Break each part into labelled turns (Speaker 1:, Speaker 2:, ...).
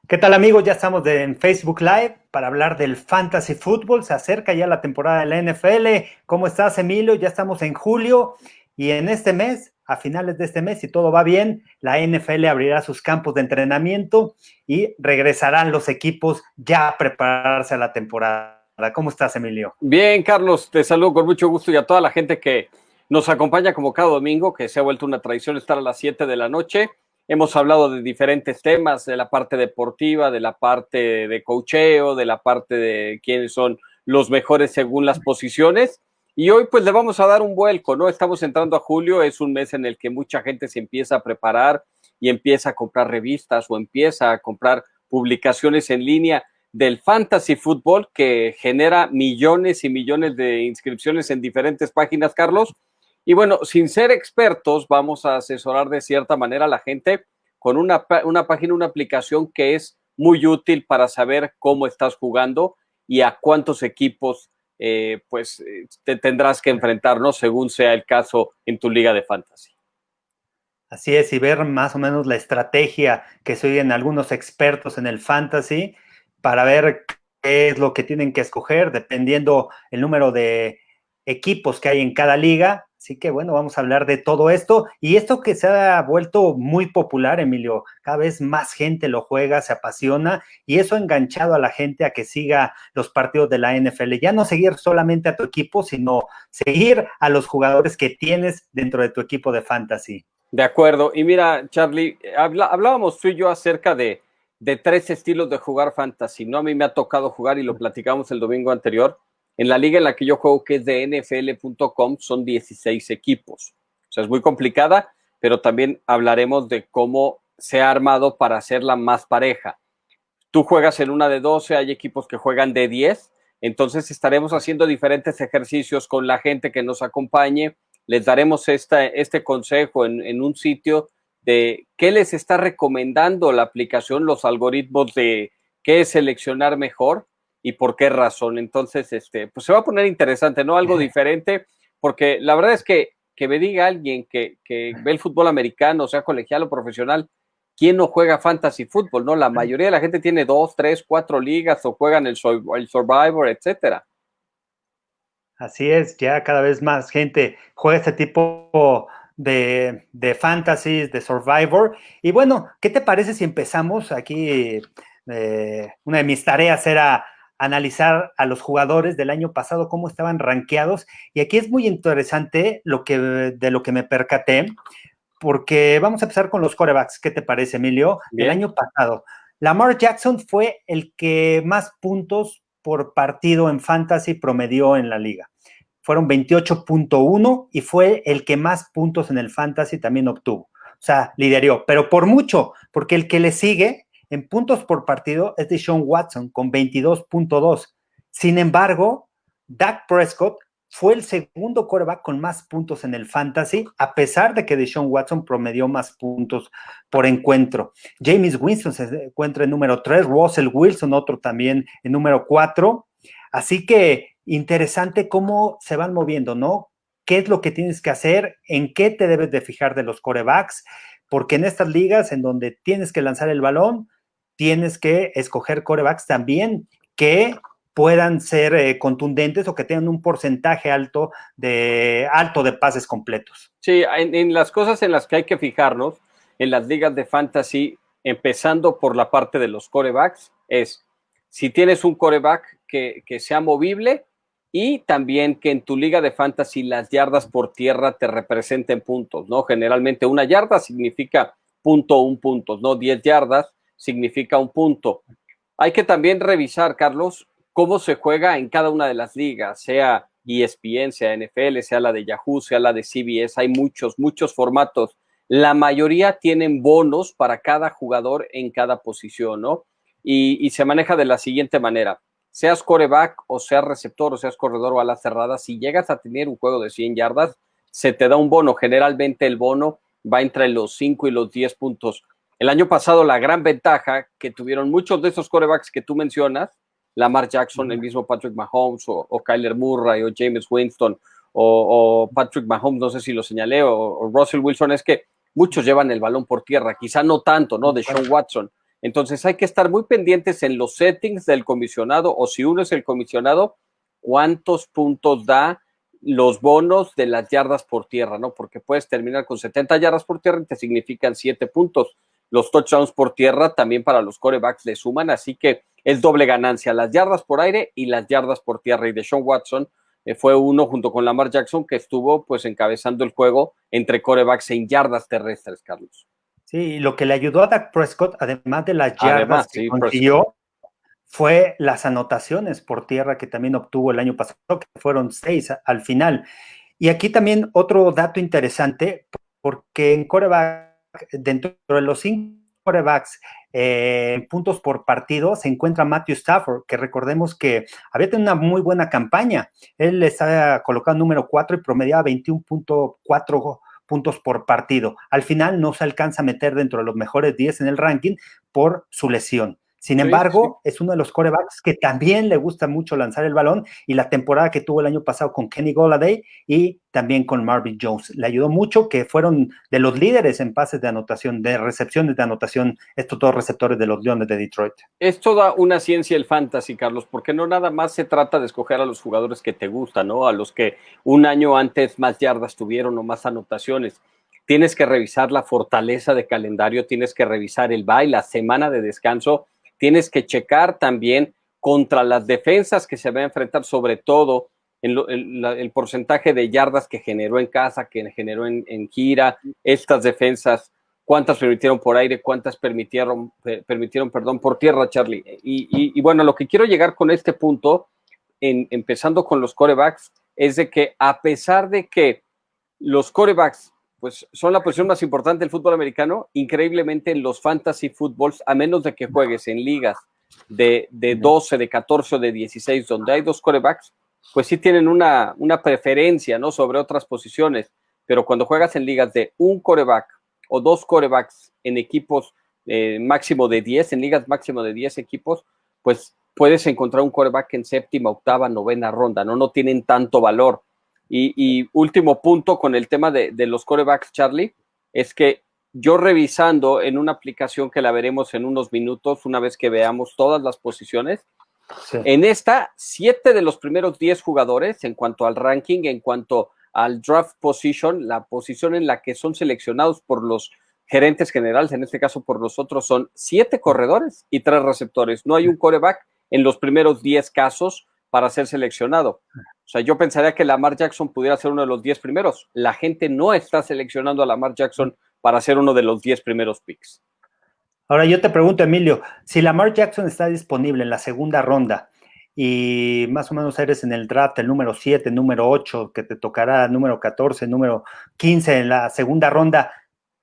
Speaker 1: ¿Qué tal amigos? Ya estamos en Facebook Live para hablar del Fantasy Football. Se acerca ya la temporada de la NFL. ¿Cómo estás, Emilio? Ya estamos en julio y en este mes, a finales de este mes, si todo va bien, la NFL abrirá sus campos de entrenamiento y regresarán los equipos ya a prepararse a la temporada. ¿Cómo estás, Emilio?
Speaker 2: Bien, Carlos, te saludo con mucho gusto y a toda la gente que nos acompaña como cada domingo, que se ha vuelto una tradición estar a las 7 de la noche. Hemos hablado de diferentes temas, de la parte deportiva, de la parte de coacheo, de la parte de quiénes son los mejores según las posiciones. Y hoy pues le vamos a dar un vuelco, ¿no? Estamos entrando a julio, es un mes en el que mucha gente se empieza a preparar y empieza a comprar revistas o empieza a comprar publicaciones en línea del fantasy fútbol que genera millones y millones de inscripciones en diferentes páginas, Carlos. Y bueno, sin ser expertos, vamos a asesorar de cierta manera a la gente con una página, una aplicación que es muy útil para saber cómo estás jugando y a cuántos equipos te tendrás que enfrentar, ¿no? Según sea el caso en tu liga de fantasy.
Speaker 1: Así es, y ver más o menos la estrategia que siguen algunos expertos en el fantasy para ver qué es lo que tienen que escoger dependiendo el número de equipos que hay en cada liga. Así que bueno, vamos a hablar de todo esto y esto que se ha vuelto muy popular, Emilio. Cada vez más gente lo juega, se apasiona y eso ha enganchado a la gente a que siga los partidos de la NFL. Ya no seguir solamente a tu equipo, sino seguir a los jugadores que tienes dentro de tu equipo de fantasy.
Speaker 2: De acuerdo. Y mira, Charlie, hablábamos tú y yo acerca de tres estilos de jugar fantasy, ¿no? A mí me ha tocado jugar y lo platicamos el domingo anterior. En la liga en la que yo juego, que es de NFL.com, son 16 equipos. O sea, es muy complicada, pero también hablaremos de cómo se ha armado para hacerla más pareja. Tú juegas en una de 12, hay equipos que juegan de 10, entonces estaremos haciendo diferentes ejercicios con la gente que nos acompañe, les daremos este consejo en un sitio de qué les está recomendando la aplicación, los algoritmos de qué seleccionar mejor y por qué razón. Entonces, pues se va a poner interesante, ¿no? Algo diferente, porque la verdad es que me diga alguien que ve el fútbol americano, sea colegial o profesional, ¿quién no juega fantasy fútbol? ¿No? La mayoría de la gente tiene 2, 3, 4 ligas o juegan el Survivor, etcétera.
Speaker 1: Así es, ya cada vez más gente juega este tipo de fantasies, de Survivor. Y bueno, ¿qué te parece si empezamos aquí? Una de mis tareas era analizar a los jugadores del año pasado, cómo estaban rankeados. Y aquí es muy interesante de lo que me percaté, porque vamos a empezar con los quarterbacks. ¿Qué te parece, Emilio? Del
Speaker 2: Bien.
Speaker 1: año pasado. Lamar Jackson fue el que más puntos por partido en fantasy promedió en la liga. Fueron 28.1 y fue el que más puntos en el fantasy también obtuvo. O sea, lideró, pero por mucho, porque el que le sigue en puntos por partido es Deshaun Watson con 22.2. Sin embargo, Dak Prescott fue el segundo quarterback con más puntos en el fantasy, a pesar de que Deshaun Watson promedió más puntos por encuentro. Jameis Winston se encuentra en número 3, Russell Wilson otro también en número 4. Así que interesante cómo se van moviendo, ¿no? ¿Qué es lo que tienes que hacer? ¿En qué te debes de fijar de los quarterbacks? Porque en estas ligas en donde tienes que lanzar el balón, tienes que escoger quarterbacks también que puedan ser contundentes o que tengan un porcentaje alto de pases completos.
Speaker 2: Sí, en las cosas en las que hay que fijarnos, en las ligas de fantasy, empezando por la parte de los corebacks, es si tienes un coreback que sea movible y también que en tu liga de fantasy las yardas por tierra te representen puntos, ¿no? Generalmente una yarda significa un puntos, ¿no? 10 yardas significa un punto. Hay que también revisar, Carlos, cómo se juega en cada una de las ligas, sea ESPN, sea NFL, sea la de Yahoo, sea la de CBS. Hay muchos formatos. La mayoría tienen bonos para cada jugador en cada posición, ¿no? Y se maneja de la siguiente manera. Seas coreback o seas receptor o seas corredor o a la cerrada, si llegas a tener un juego de 100 yardas, se te da un bono. Generalmente el bono va entre los 5 y los 10 puntos. El año pasado la gran ventaja que tuvieron muchos de esos quarterbacks que tú mencionas, Lamar Jackson, el mismo Patrick Mahomes o Kyler Murray o James Winston o Patrick Mahomes, no sé si lo señalé, o Russell Wilson, es que muchos llevan el balón por tierra, quizá no tanto, ¿no? De Sean Watson. Entonces hay que estar muy pendientes en los settings del comisionado, o si uno es el comisionado, cuántos puntos da los bonos de las yardas por tierra, ¿no? Porque puedes terminar con 70 yardas por tierra y te significan 7 puntos. Los touchdowns por tierra también para los quarterbacks le suman, así que es doble ganancia, las yardas por aire y las yardas por tierra. Y Deshaun Watson fue uno junto con Lamar Jackson que estuvo pues encabezando el juego entre quarterbacks en yardas terrestres, Carlos.
Speaker 1: Sí, lo que le ayudó a Dak Prescott, además de las yardas
Speaker 2: Además,
Speaker 1: que
Speaker 2: sí,
Speaker 1: consiguió, fue las anotaciones por tierra que también obtuvo el año pasado, que fueron 6 al final. Y aquí también otro dato interesante, porque en quarterback, dentro de los 5 quarterbacks puntos por partido, se encuentra Matthew Stafford, que recordemos que había tenido una muy buena campaña. Él estaba colocado número 4 y promediaba 21.4 puntos por partido. Al final no se alcanza a meter dentro de los mejores 10 en el ranking por su lesión. Sin embargo, es uno de los quarterbacks que también le gusta mucho lanzar el balón, y la temporada que tuvo el año pasado con Kenny Golladay y también con Marvin Jones le ayudó mucho, que fueron de los líderes en pases de anotación, de recepciones de anotación, estos dos receptores de los Leones de Detroit.
Speaker 2: Es toda una ciencia el fantasy, Carlos, porque no nada más se trata de escoger a los jugadores que te gustan, ¿no? A los que un año antes más yardas tuvieron o más anotaciones. Tienes que revisar la fortaleza de calendario, tienes que revisar el bye, la semana de descanso. Tienes que checar también contra las defensas que se va a enfrentar, sobre todo el porcentaje de yardas que generó en casa, que generó en gira, estas defensas, cuántas permitieron por aire, cuántas permitieron por tierra, Charlie. Y bueno, lo que quiero llegar con este punto, empezando con los quarterbacks, es de que a pesar de que los quarterbacks pues son la posición más importante del fútbol americano, increíblemente en los fantasy footballs, a menos de que juegues en ligas de 12, de 14 o de 16, donde hay 2 quarterbacks, pues sí tienen una preferencia, ¿no?, sobre otras posiciones. Pero cuando juegas en ligas de un quarterback o 2 quarterbacks en equipos máximo de 10, en ligas máximo de 10 equipos, pues puedes encontrar un quarterback en séptima, octava, novena ronda, ¿no? No tienen tanto valor. Y último punto con el tema de los quarterbacks, Charlie, es que yo revisando en una aplicación que la veremos en unos minutos, una vez que veamos todas las posiciones, sí, en esta, 7 de los primeros 10 jugadores, en cuanto al ranking, en cuanto al draft position, la posición en la que son seleccionados por los gerentes generales, en este caso por nosotros, son 7 corredores y 3 receptores. No hay un quarterback en los primeros 10 casos para ser seleccionado. O sea, yo pensaría que Lamar Jackson pudiera ser uno de los 10 primeros. La gente no está seleccionando a Lamar Jackson para ser uno de los 10 primeros picks.
Speaker 1: Ahora yo te pregunto, Emilio, si Lamar Jackson está disponible en la segunda ronda y más o menos eres en el draft el número 7, número 8, que te tocará número 14, número 15 en la segunda ronda,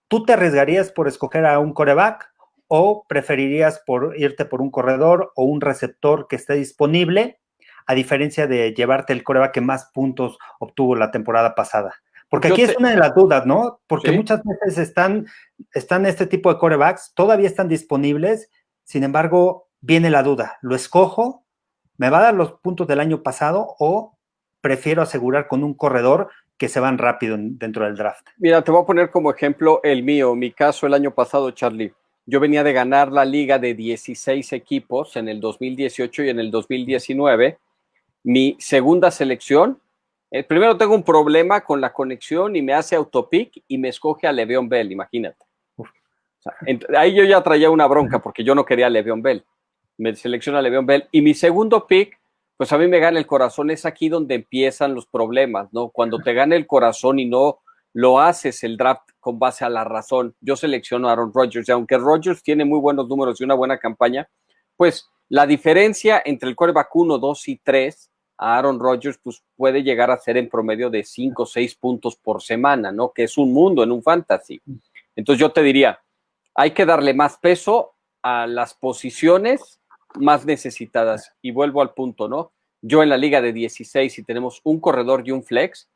Speaker 1: ¿tú te arriesgarías por escoger a un quarterback o preferirías por irte por un corredor o un receptor que esté disponible, a diferencia de llevarte el quarterback que más puntos obtuvo la temporada pasada? Porque aquí es una de las dudas, ¿no? Porque ¿sí? Muchas veces están este tipo de quarterbacks, todavía están disponibles, sin embargo, viene la duda, ¿lo escojo? ¿Me va a dar los puntos del año pasado o prefiero asegurar con un corredor que se van rápido dentro del draft?
Speaker 2: Mira, te voy a poner como ejemplo el mío, mi caso el año pasado, Charlie. Yo venía de ganar la liga de 16 equipos en el 2018 y en el 2019. Mi segunda selección, primero tengo un problema con la conexión y me hace autopick y me escoge a Le'Veon Bell, imagínate. O sea, ahí yo ya traía una bronca porque yo no quería a Le'Veon Bell. Me selecciona a Le'Veon Bell y mi segundo pick, pues a mí me gana el corazón. Es aquí donde empiezan los problemas, ¿no? Cuando te gana el corazón y no lo haces el draft con base a la razón. Yo selecciono a Aaron Rodgers y aunque Rodgers tiene muy buenos números y una buena campaña, pues la diferencia entre el quarterback 1, 2 y 3 a Aaron Rodgers pues puede llegar a ser en promedio de 5 o 6 puntos por semana, ¿no? Que es un mundo en un fantasy. Entonces yo te diría, hay que darle más peso a las posiciones más necesitadas. Y vuelvo al punto, ¿no? Yo en la liga de 16, si tenemos un corredor y un flex,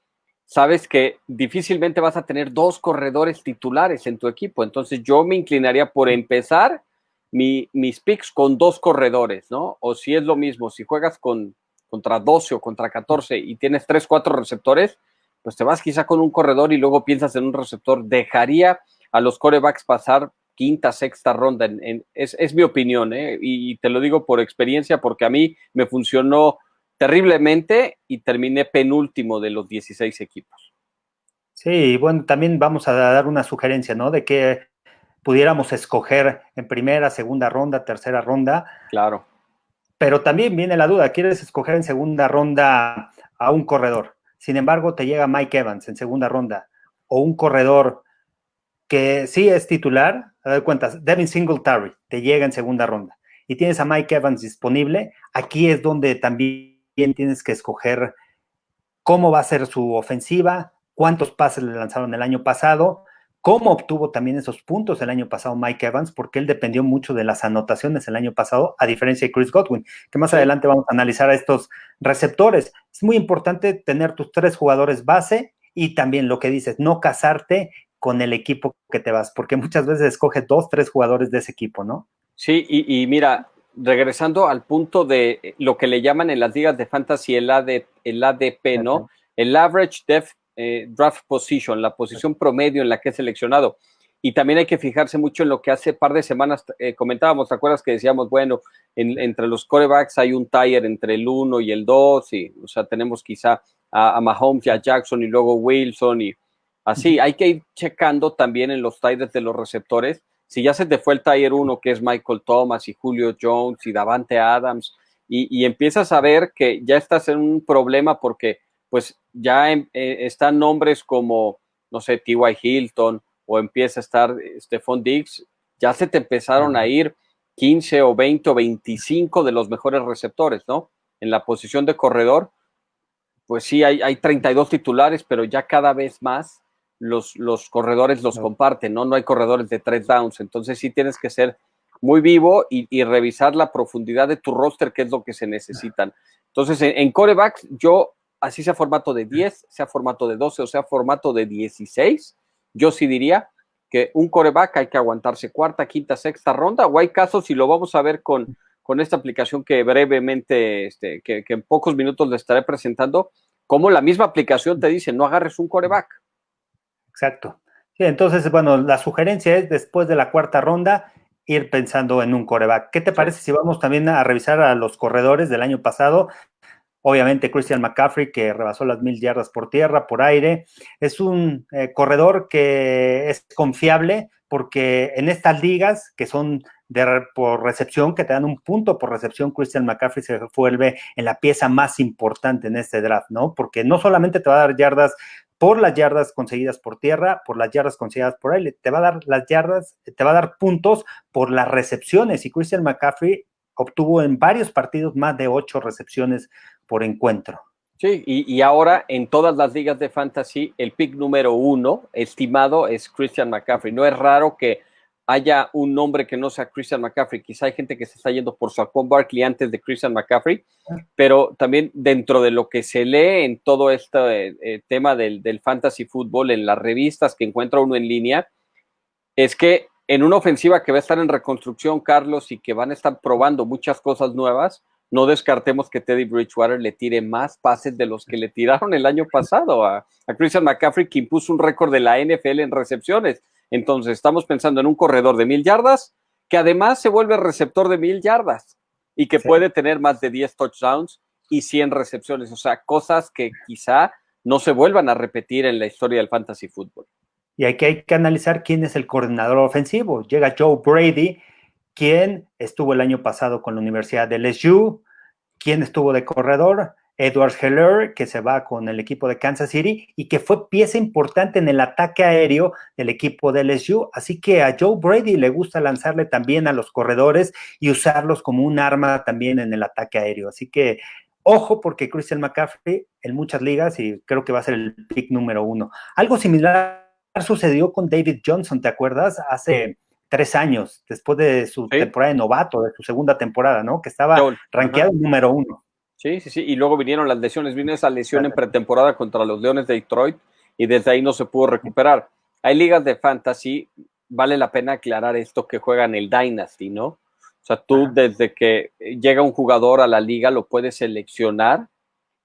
Speaker 2: sabes que difícilmente vas a tener 2 corredores titulares en tu equipo. Entonces yo me inclinaría por empezar mis picks con 2 corredores, ¿no? O si es lo mismo, si juegas contra 12 o contra 14 y tienes 3, 4 receptores, pues te vas quizá con un corredor y luego piensas en un receptor. Dejaría a los quarterbacks pasar quinta, sexta ronda. Es mi opinión, y te lo digo por experiencia porque a mí me funcionó terriblemente y terminé penúltimo de los 16 equipos.
Speaker 1: Sí, bueno, también vamos a dar una sugerencia, ¿no? De que pudiéramos escoger en primera, segunda ronda, tercera ronda,
Speaker 2: Claro.
Speaker 1: pero también viene la duda, ¿quieres escoger en segunda ronda a un corredor? Sin embargo, te llega Mike Evans en segunda ronda, o un corredor que sí es titular, a dar cuentas, Devin Singletary te llega en segunda ronda, y tienes a Mike Evans disponible, aquí es donde también tienes que escoger cómo va a ser su ofensiva, cuántos pases le lanzaron el año pasado, cómo obtuvo también esos puntos el año pasado Mike Evans, porque él dependió mucho de las anotaciones el año pasado, a diferencia de Chris Godwin, que más adelante vamos a analizar a estos receptores. Es muy importante tener tus 3 jugadores base y también lo que dices, no casarte con el equipo que te vas, porque muchas veces escoges 2, 3 jugadores de ese equipo, ¿no?
Speaker 2: Sí, y mira, regresando al punto de lo que le llaman en las ligas de fantasy el ADP, ¿no? El Average Draft Position, la posición promedio en la que es seleccionado. Y también hay que fijarse mucho en lo que hace par de semanas comentábamos, ¿te acuerdas que decíamos, bueno, entre los quarterbacks hay un tier entre el 1 y el 2, y, o sea, tenemos quizá a Mahomes y a Jackson y luego Wilson y así. Hay que ir checando también en los tiers de los receptores. Si ya se te fue el Tier 1, que es Michael Thomas y Julio Jones y Davante Adams, y empiezas a ver que ya estás en un problema porque pues ya están nombres como, no sé, T.Y. Hilton, o empieza a estar Stephon Diggs, ya se te empezaron a ir 15 o 20 o 25 de los mejores receptores, ¿no? En la posición de corredor, pues sí, hay 32 titulares, pero ya cada vez más los corredores los comparten, ¿no? No hay corredores de 3 downs, entonces sí tienes que ser muy vivo y revisar la profundidad de tu roster, que es lo que se necesitan. Entonces, en quarterbacks, yo, así sea formato de 10, sea formato de 12 o sea formato de 16, yo sí diría que un quarterback hay que aguantarse cuarta, quinta, sexta ronda, o hay casos, y lo vamos a ver con esta aplicación que brevemente, que en pocos minutos le estaré presentando, como la misma aplicación te dice, no agarres un quarterback.
Speaker 1: Exacto. Sí, entonces, bueno, la sugerencia es después de la cuarta ronda ir pensando en un quarterback. ¿Qué te parece si vamos también a revisar a los corredores del año pasado? Obviamente Christian McCaffrey, que rebasó las 1,000 yardas por tierra, por aire. Es un corredor que es confiable porque en estas ligas que son por recepción, que te dan un punto por recepción, Christian McCaffrey se vuelve en la pieza más importante en este draft, ¿no? Porque no solamente te va a dar yardas por las yardas conseguidas por tierra, por las yardas conseguidas por aire, te va a dar las yardas, te va a dar puntos por las recepciones, y Christian McCaffrey obtuvo en varios partidos más de 8 recepciones por encuentro.
Speaker 2: Sí, y ahora en todas las ligas de fantasy, el pick número 1 estimado es Christian McCaffrey. No es raro que haya un nombre que no sea Christian McCaffrey. Quizá hay gente que se está yendo por Saquon Barkley antes de Christian McCaffrey, pero también dentro de lo que se lee en todo este tema del fantasy fútbol, en las revistas que encuentra uno en línea, es que en una ofensiva que va a estar en reconstrucción, Carlos, y que van a estar probando muchas cosas nuevas, no descartemos que Teddy Bridgewater le tire más pases de los que le tiraron el año pasado a Christian McCaffrey, que impuso un récord de la NFL en recepciones. Entonces, estamos pensando en un corredor de 1,000 yardas, que además se vuelve receptor de 1,000 yardas y que puede tener más de 10 touchdowns y 100 recepciones. O sea, cosas que quizá no se vuelvan a repetir en la historia del fantasy fútbol.
Speaker 1: Y aquí hay que analizar quién es el coordinador ofensivo. Llega Joe Brady, quien estuvo el año pasado con la Universidad de LSU, quien estuvo de corredor, Edward Heller, que se va con el equipo de Kansas City y que fue pieza importante en el ataque aéreo del equipo de LSU. Así que a Joe Brady le gusta lanzarle también a los corredores y usarlos como un arma también en el ataque aéreo. Así que ojo, porque Christian McCaffrey en muchas ligas, y creo que va a ser el pick número 1. Algo similar sucedió con David Johnson, ¿te acuerdas? Hace 3 años, después de su temporada de novato, de su segunda temporada, ¿no? Que estaba rankeado número 1.
Speaker 2: Sí, sí, sí, y luego vinieron las lesiones, vino esa lesión en pretemporada contra los Leones de Detroit y desde ahí no se pudo recuperar. Hay ligas de fantasy, vale la pena aclarar esto, que juegan el Dynasty, ¿no? O sea, tú desde que llega un jugador a la liga lo puedes seleccionar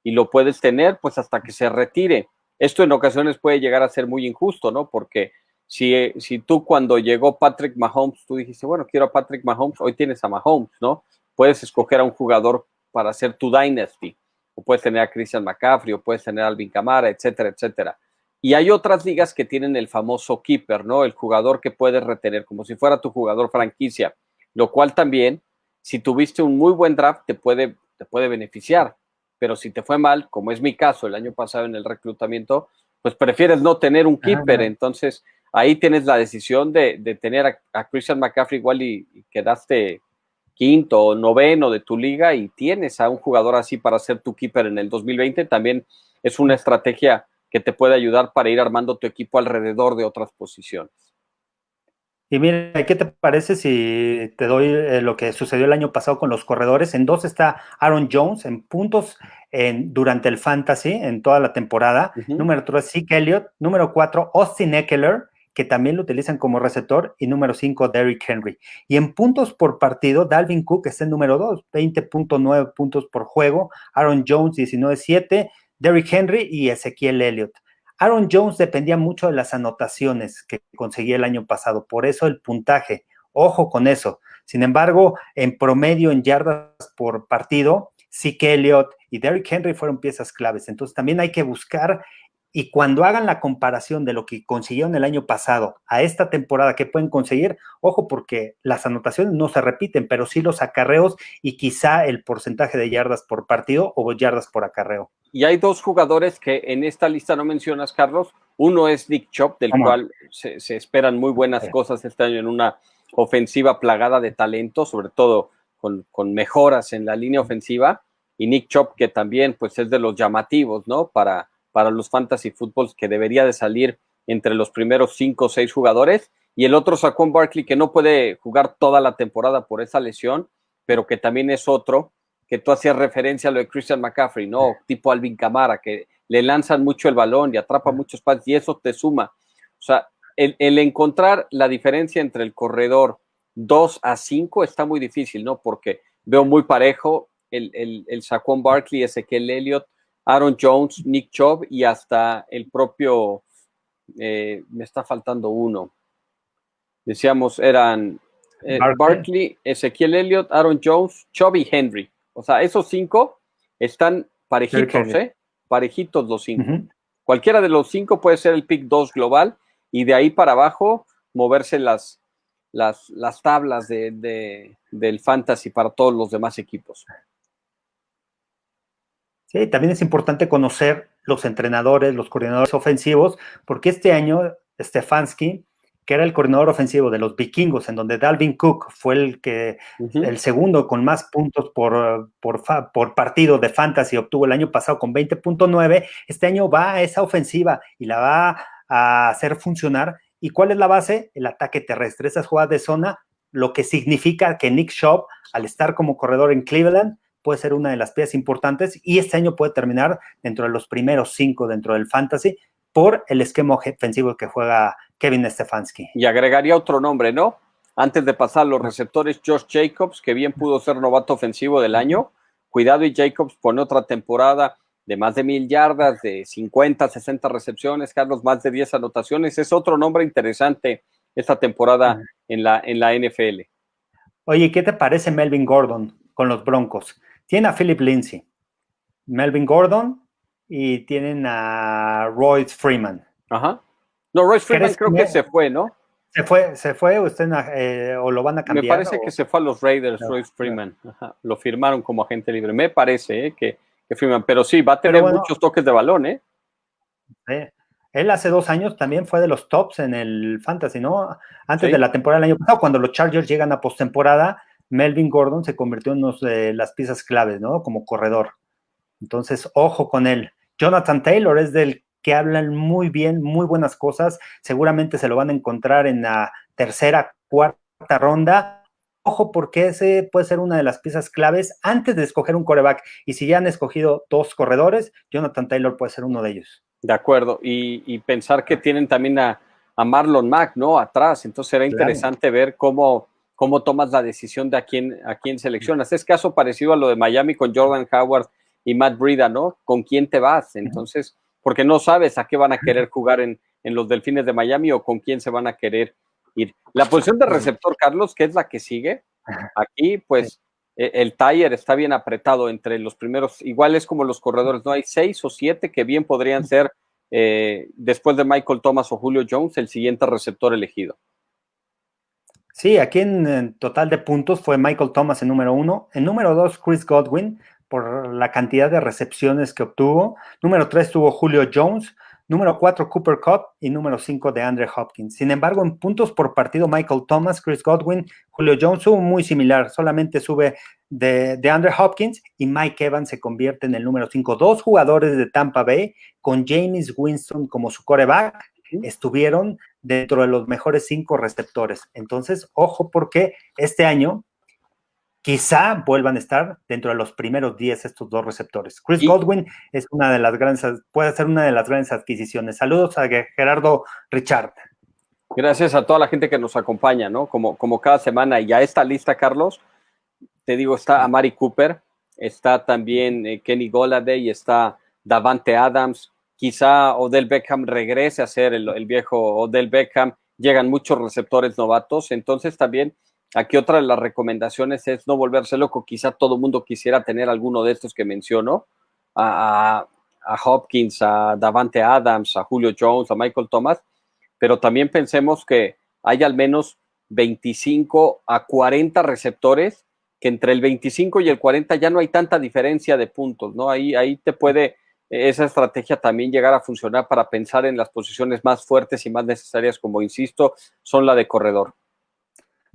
Speaker 2: y lo puedes tener pues hasta que se retire. Esto en ocasiones puede llegar a ser muy injusto, ¿no? Porque si tú cuando llegó Patrick Mahomes, tú dijiste, bueno, quiero a Patrick Mahomes, hoy tienes a Mahomes, ¿no? Puedes escoger a un jugador para hacer tu dynasty, o puedes tener a Christian McCaffrey, o puedes tener a Alvin Kamara, etcétera, etcétera. Y hay otras ligas que tienen el famoso keeper, ¿no? El jugador que puedes retener, como si fuera tu jugador franquicia, lo cual también, si tuviste un muy buen draft, te puede beneficiar. Pero si te fue mal, como es mi caso el año pasado en el reclutamiento, pues prefieres no tener un keeper. Entonces, ahí tienes la decisión de tener a Christian McCaffrey igual y quedaste quinto o noveno de tu liga y tienes a un jugador así para ser tu keeper en el 2020. También es una estrategia que te puede ayudar para ir armando tu equipo alrededor de otras posiciones.
Speaker 1: Y mira, ¿qué te parece si te doy lo que sucedió el año pasado con los corredores? En 2 está Aaron Jones en puntos durante el Fantasy en toda la temporada. Número 3, Zeke Elliott. Número 4, Austin Ekeler, que también lo utilizan como receptor. Y número 5, Derrick Henry. Y en puntos por partido, Dalvin Cook está en número 2, 20.9 puntos por juego. Aaron Jones, 19.7. Derrick Henry y Ezequiel Elliott. Aaron Jones dependía mucho de las anotaciones que conseguía el año pasado, por eso el puntaje. Ojo con eso. Sin embargo, en promedio en yardas por partido, Zeke Elliott y Derrick Henry fueron piezas claves. Entonces también hay que buscar, y cuando hagan la comparación de lo que consiguieron el año pasado a esta temporada, ¿qué pueden conseguir? Ojo, porque las anotaciones no se repiten, pero sí los acarreos y quizá el porcentaje de yardas por partido o yardas por acarreo.
Speaker 2: Y hay dos jugadores que en esta lista no mencionas, Carlos. Uno es Nick Chubb, del cual se esperan muy buenas cosas este año en una ofensiva plagada de talento, sobre todo con mejoras en la línea ofensiva. Y Nick Chubb, que también pues, es de los llamativos, ¿no? Para los fantasy footballs, que debería de salir entre los primeros 5 o 6 jugadores. Y el otro, Saquon Barkley, que no puede jugar toda la temporada por esa lesión, pero que también es otro que tú hacías referencia a lo de Christian McCaffrey, ¿no? Tipo Alvin Kamara, que le lanzan mucho el balón y atrapa muchos pases y eso te suma. O sea, el encontrar la diferencia entre el corredor 2 a 5 está muy difícil, ¿no? Porque veo muy parejo el Saquon Barkley, Ezequiel Elliott, Aaron Jones, Nick Chubb y hasta el propio, me está faltando uno. Decíamos, eran Barkley, Ezequiel Elliott, Aaron Jones, Chubb y Henry. O sea, esos 5 están parejitos, parejitos los 5. Cualquiera de los 5 puede ser el pick 2 global y de ahí para abajo moverse las tablas del fantasy para todos los demás equipos.
Speaker 1: Sí, también es importante conocer los entrenadores, los coordinadores ofensivos, porque este año Stefanski, que era el coordinador ofensivo de los Vikingos, en donde Dalvin Cook fue el segundo con más puntos por partido de fantasy, obtuvo el año pasado con 20.9, este año va a esa ofensiva y la va a hacer funcionar. ¿Y cuál es la base? El ataque terrestre, esas jugadas de zona, lo que significa que Nick Chubb, al estar como corredor en Cleveland, puede ser una de las piezas importantes y este año puede terminar dentro de los primeros 5 dentro del fantasy por el esquema ofensivo que juega Kevin Stefanski.
Speaker 2: Y agregaría otro nombre, ¿no? Antes de pasar los receptores, Josh Jacobs, que bien pudo ser novato ofensivo del año. Cuidado, y Jacobs pone otra temporada de más de 1,000 yardas, de 50, 60 recepciones, Carlos, más de 10 anotaciones. Es otro nombre interesante esta temporada en la NFL.
Speaker 1: Oye, ¿qué te parece Melvin Gordon con los Broncos? Tiene a Philip Lindsay, Melvin Gordon y tienen a Royce Freeman.
Speaker 2: Ajá. No, Royce Freeman creo que se fue, ¿no?
Speaker 1: Se fue o lo van a cambiar.
Speaker 2: Me parece que se fue a los Raiders, Royce Freeman. Ajá. Lo firmaron como agente libre. Me parece que Freeman, pero sí, va a tener muchos toques de balón, ¿eh?
Speaker 1: Él hace 2 años también fue de los tops en el fantasy, ¿no? Antes de la temporada del año pasado, cuando los Chargers llegan a postemporada, Melvin Gordon se convirtió en una de las piezas claves, ¿no? Como corredor. Entonces, ojo con él. Jonathan Taylor es del que hablan muy bien, muy buenas cosas. Seguramente se lo van a encontrar en la tercera, cuarta ronda. Ojo, porque ese puede ser una de las piezas claves antes de escoger un quarterback. Y si ya han escogido 2 corredores, Jonathan Taylor puede ser uno de ellos.
Speaker 2: De acuerdo. Y pensar que tienen también a Marlon Mack, ¿no? Atrás. Entonces será interesante ver cómo tomas la decisión de a quién seleccionas. Es caso parecido a lo de Miami con Jordan Howard y Matt Breida, ¿no? ¿Con quién te vas? Entonces, porque no sabes a qué van a querer jugar en en los Delfines de Miami o con quién se van a querer ir. La posición de receptor, Carlos, que es la que sigue, aquí pues el tire está bien apretado entre los primeros, igual es como los corredores, no hay 6 o 7 que bien podrían ser después de Michael Thomas o Julio Jones el siguiente receptor elegido.
Speaker 1: Sí, aquí en total de puntos fue Michael Thomas en número 1. En número 2, Chris Godwin, por la cantidad de recepciones que obtuvo. Número 3 tuvo Julio Jones. Número 4, Cooper Kupp. Y número 5, DeAndre Hopkins. Sin embargo, en puntos por partido, Michael Thomas, Chris Godwin, Julio Jones subo muy similar. Solamente sube de DeAndre Hopkins y Mike Evans se convierte en el número 5. Dos jugadores de Tampa Bay con Jameis Winston como su quarterback estuvieron dentro de los mejores 5 receptores. Entonces, ojo, porque este año quizá vuelvan a estar dentro de los primeros 10 estos 2 receptores. Chris Godwin es una de las grandes, puede ser una de las grandes adquisiciones. Saludos a Gerardo Richard.
Speaker 2: Gracias a toda la gente que nos acompaña, ¿no? Como cada semana. Y a esta lista, Carlos, te digo, está Amari Cooper, está también Kenny Golladay, está Davante Adams, quizá Odell Beckham regrese a ser el viejo Odell Beckham, llegan muchos receptores novatos, entonces también aquí otra de las recomendaciones es no volverse loco, quizá todo el mundo quisiera tener alguno de estos que menciono, a Hopkins, a Davante Adams, a Julio Jones, a Michael Thomas, pero también pensemos que hay al menos 25 a 40 receptores que entre el 25 y el 40 ya no hay tanta diferencia de puntos, ¿no? Ahí te puede esa estrategia también llegar a funcionar para pensar en las posiciones más fuertes y más necesarias, como insisto, son la de corredor.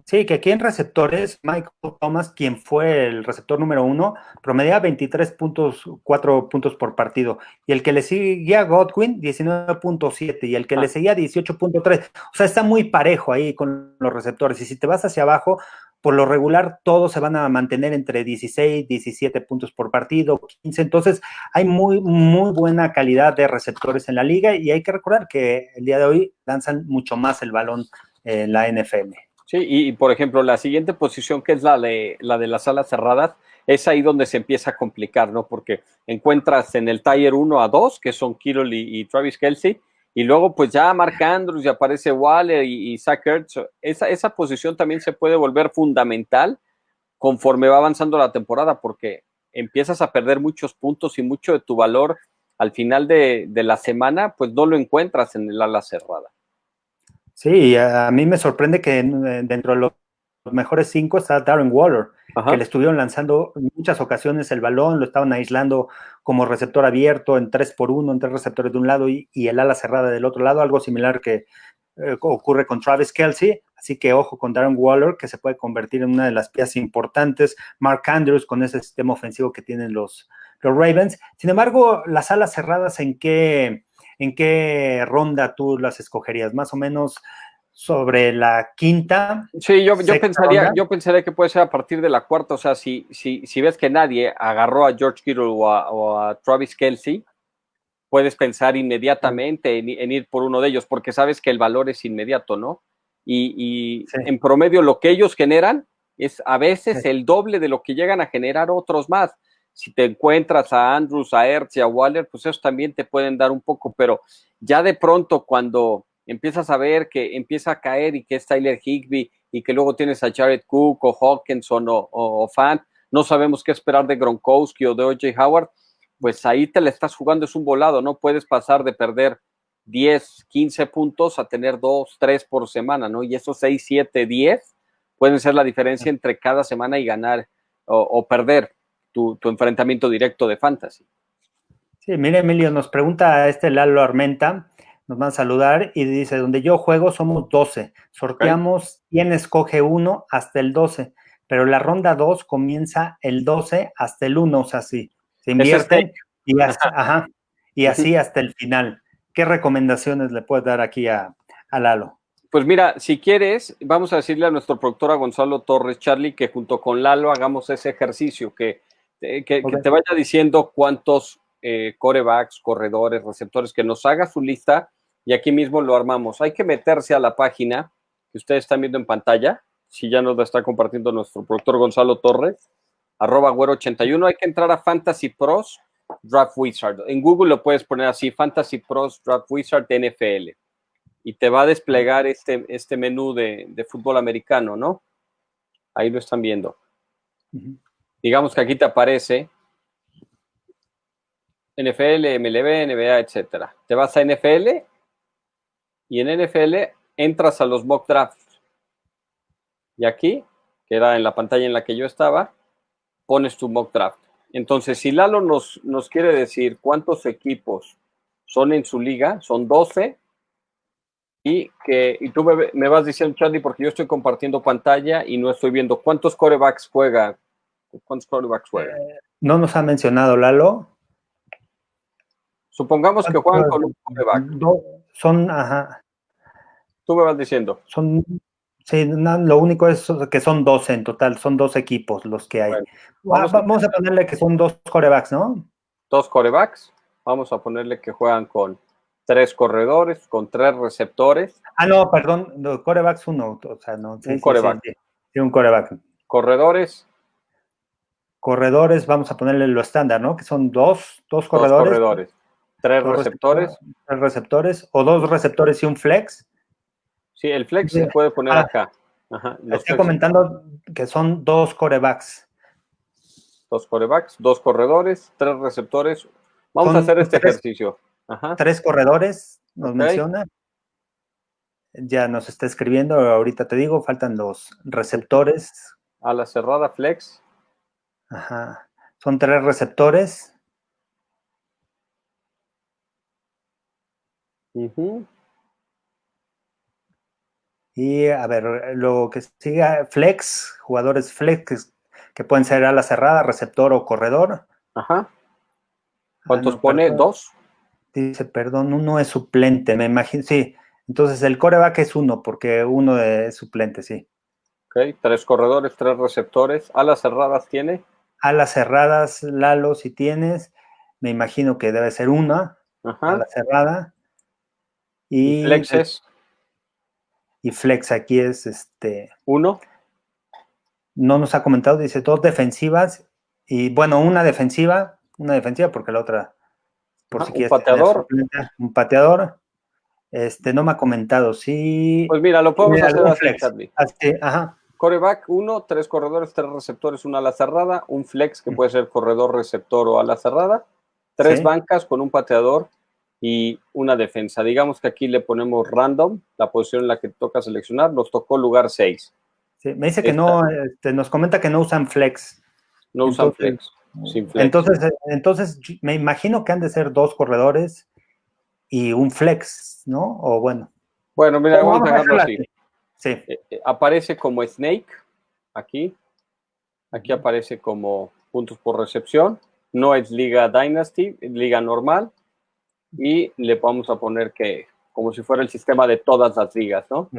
Speaker 1: Sí, que aquí en receptores, Michael Thomas, quien fue el receptor número 1, promedia 23.4 puntos por partido. Y el que le seguía a Godwin, 19.7. Y el que le seguía, 18.3. O sea, está muy parejo ahí con los receptores. Y si te vas hacia abajo, por lo regular, todos se van a mantener entre 16, 17 puntos por partido, 15. Entonces, hay muy, muy buena calidad de receptores en la liga. Y hay que recordar que el día de hoy lanzan mucho más el balón en la NFL.
Speaker 2: Sí, y por ejemplo, la siguiente posición, que es la de las alas cerradas, es ahí donde se empieza a complicar, ¿no? Porque encuentras en el tier 1 a 2, que son Kittle y Travis Kelce, y luego pues ya Mark Andrews y aparece Waller y Zach Ertz. Esa posición también se puede volver fundamental conforme va avanzando la temporada, porque empiezas a perder muchos puntos y mucho de tu valor al final de la semana, pues no lo encuentras en el ala cerrada.
Speaker 1: Sí, a mí me sorprende que dentro de los mejores 5 está Darren Waller, que le estuvieron lanzando en muchas ocasiones el balón, lo estaban aislando como receptor abierto en 3x1, en 3 receptores de un lado y el ala cerrada del otro lado, algo similar que ocurre con Travis Kelce, así que ojo con Darren Waller, que se puede convertir en una de las piezas importantes, Mark Andrews con ese sistema ofensivo que tienen los Ravens. Sin embargo, las alas cerradas, ¿en qué ronda tú las escogerías? Más o menos sobre la quinta.
Speaker 2: Sí, yo pensaría que puede ser a partir de la cuarta. O sea, si ves que nadie agarró a George Kittle o a Travis Kelce, puedes pensar inmediatamente en ir por uno de ellos, porque sabes que el valor es inmediato, ¿no? Y sí, en promedio lo que ellos generan es a veces el doble de lo que llegan a generar otros más. Si te encuentras a Andrews, a Ertz y a Waller, pues esos también te pueden dar un poco, pero ya de pronto cuando empiezas a ver que empieza a caer y que es Tyler Higbee y que luego tienes a Jared Cook o Hawkinson o Fant, no sabemos qué esperar de Gronkowski o de O.J. Howard, pues ahí te la estás jugando, es un volado, no puedes pasar de perder 10, 15 puntos a tener 2, 3 por semana, ¿no? Y esos 6, 7, 10 pueden ser la diferencia entre cada semana y ganar o perder tu enfrentamiento directo de fantasy.
Speaker 1: Sí, mire, Emilio, nos pregunta Lalo Armenta, nos van a saludar y dice, donde yo juego somos 12, sorteamos quién escoge 1 hasta el 12, pero la ronda 2 comienza el 12 hasta el 1, o sea, sí, se invierten y así hasta el final. ¿Qué recomendaciones le puedes dar aquí a Lalo?
Speaker 2: Pues mira, si quieres, vamos a decirle a nuestro productor, a Gonzalo Torres, Charlie, que junto con Lalo hagamos ese ejercicio, que te vaya diciendo cuántos quarterbacks, corredores, receptores, que nos haga su lista y aquí mismo lo armamos. Hay que meterse a la página que ustedes están viendo en pantalla, si ya nos la está compartiendo nuestro productor Gonzalo Torres, @güero81. Hay que entrar a Fantasy Pros Draft Wizard. En Google lo puedes poner así, Fantasy Pros Draft Wizard NFL. y te va a desplegar este menú de fútbol americano, ¿no? Ahí lo están viendo. Digamos que aquí te aparece NFL, MLB, NBA, etcétera. Te vas a NFL y en NFL entras a los mock drafts. Y aquí, que era en la pantalla en la que yo estaba, pones tu mock draft. Entonces, si Lalo nos quiere decir cuántos equipos son en su liga, son 12, y tú me vas diciendo, Charlie, porque yo estoy compartiendo pantalla y no estoy viendo cuántos quarterbacks juega. ¿Cuántos quarterbacks juegan?
Speaker 1: No nos ha mencionado Lalo.
Speaker 2: Supongamos que juegan con un quarterback.
Speaker 1: Ajá.
Speaker 2: Tú me vas diciendo.
Speaker 1: Sí, lo único es que son 12 en total, son 2 equipos los que hay. Bueno, vamos a ponerle que son 2 quarterbacks, ¿no?
Speaker 2: 2 quarterbacks. Vamos a ponerle que juegan con 3 corredores, con 3 receptores.
Speaker 1: No, perdón, los quarterbacks 1, o sea, no.
Speaker 2: Un quarterback.
Speaker 1: Sí, un quarterback.
Speaker 2: Corredores.
Speaker 1: Corredores, vamos a ponerle lo estándar, ¿no? Que son 2 corredores.
Speaker 2: 2 corredores. 3 receptores.
Speaker 1: 3 receptores, o 2 receptores y un flex.
Speaker 2: Sí, el flex se puede poner acá. Ajá,
Speaker 1: estoy comentando que son 2 quarterbacks.
Speaker 2: 2 quarterbacks, 2 corredores, 3 receptores. Vamos a hacer este ejercicio. Ajá.
Speaker 1: 3 corredores, nos menciona. Ya nos está escribiendo, ahorita te digo, faltan los receptores.
Speaker 2: A la cerrada flex.
Speaker 1: Ajá. Son 3 receptores. Y a ver, lo que sigue, flex, jugadores flex, que pueden ser a la cerrada, receptor o corredor.
Speaker 2: Ajá. ¿Cuántos pone?
Speaker 1: Perdón.
Speaker 2: 2.
Speaker 1: Dice, perdón, 1 es suplente, me imagino, sí. Entonces el quarterback es 1, porque 1 es suplente, sí.
Speaker 2: Ok, 3 corredores, 3 receptores. ¿Alas cerradas tiene?
Speaker 1: Alas cerradas, Lalo, si tienes, me imagino que debe ser 1, ala cerrada.
Speaker 2: ¿Y flexes?
Speaker 1: Y flex aquí es
Speaker 2: 1.
Speaker 1: No nos ha comentado, dice 2 defensivas y bueno, una defensiva porque la otra, por si quieres
Speaker 2: pateador.
Speaker 1: Un pateador. No me ha comentado, sí.
Speaker 2: Pues mira, lo podemos hacer así,
Speaker 1: flex.
Speaker 2: Charlie.
Speaker 1: Ajá.
Speaker 2: Quarterback 1, 3 corredores, 3 receptores, una ala cerrada, un flex que puede ser corredor, receptor o ala cerrada, 3 bancas con un pateador y una defensa. Digamos que aquí le ponemos random, la posición en la que toca seleccionar, nos tocó lugar 6.
Speaker 1: Sí, me dice que no, nos comenta que no usan flex.
Speaker 2: No usan flex, sin flex.
Speaker 1: Entonces, me imagino que han de ser 2 corredores y un flex, ¿no? O bueno.
Speaker 2: Bueno, mira, vamos a dejarlo así.
Speaker 1: Sí.
Speaker 2: Aparece como Snake, aquí. Aquí aparece como puntos por recepción. No es Liga Dynasty, es Liga normal. Y le vamos a poner que, como si fuera el sistema de todas las ligas, ¿no?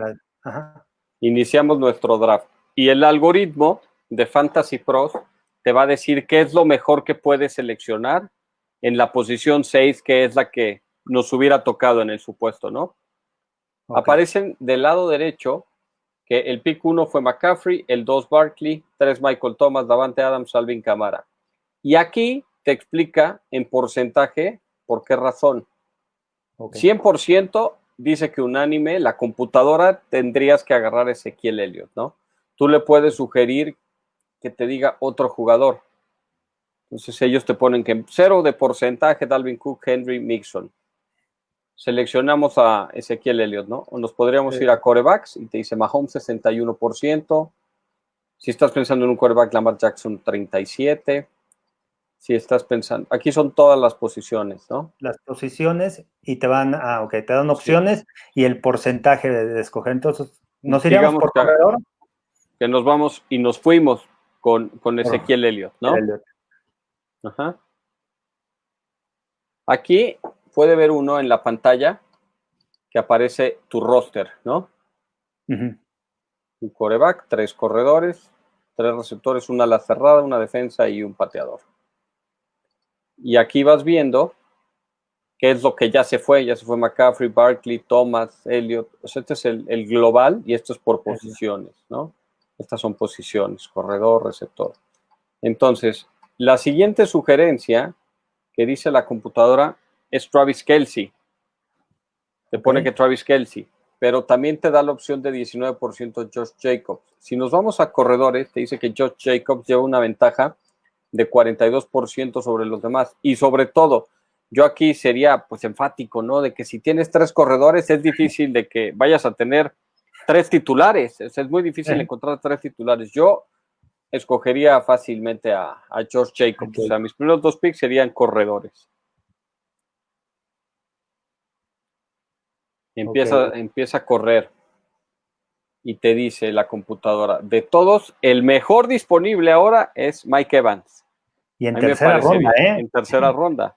Speaker 1: Ajá.
Speaker 2: Iniciamos nuestro draft. Y el algoritmo de Fantasy Pros te va a decir qué es lo mejor que puedes seleccionar en la posición 6, que es la que nos hubiera tocado en el supuesto, ¿no? Okay. Aparecen del lado derecho que el pick 1 fue McCaffrey, el 2 Barkley, 3 Michael Thomas, Davante Adams, Alvin Kamara. Y aquí te explica en porcentaje por qué razón. Okay. 100% dice que unánime, la computadora tendrías que agarrar a Ezequiel Elliott, ¿no? Tú le puedes sugerir que te diga otro jugador. Entonces ellos te ponen que 0 de porcentaje, Dalvin Cook, Henry, Mixon. Seleccionamos a Ezequiel Elliott, ¿no? O nos podríamos ir a quarterbacks y te dice Mahomes 61%. Si estás pensando en un quarterback, Lamar Jackson 37%. Si estás pensando, aquí son todas las posiciones, ¿no?
Speaker 1: Las posiciones y te van te dan opciones y el porcentaje de escoger. Entonces, ¿nos iríamos por corredor?
Speaker 2: Que nos vamos y nos fuimos con Ezequiel Elliott, ¿no? Ajá. Aquí puede ver uno en la pantalla que aparece tu roster, ¿no? Un quarterback, 3 corredores, 3 receptores, una ala cerrada, una defensa y un pateador. Y aquí vas viendo qué es lo que ya se fue McCaffrey, Barkley, Thomas, Elliott. O sea, este es el global y esto es por posiciones, ¿no? Estas son posiciones, corredor, receptor. Entonces, la siguiente sugerencia que dice la computadora es Travis Kelce. Te pone que Travis Kelce. pero también te da la opción de 19% Josh Jacobs. Si nos vamos a corredores, te dice que Josh Jacobs lleva una ventaja de 42% sobre los demás. Y sobre todo, yo aquí sería pues enfático, ¿no? De que si tienes 3 corredores, es difícil de que vayas a tener 3 titulares. Es muy difícil encontrar 3 titulares. Yo escogería fácilmente a Josh Jacobs. Okay. O sea, mis primeros 2 picks serían corredores. Empieza a correr y te dice la computadora, de todos, el mejor disponible ahora es Mike Evans.
Speaker 1: Y en tercera ronda,
Speaker 2: En tercera ronda.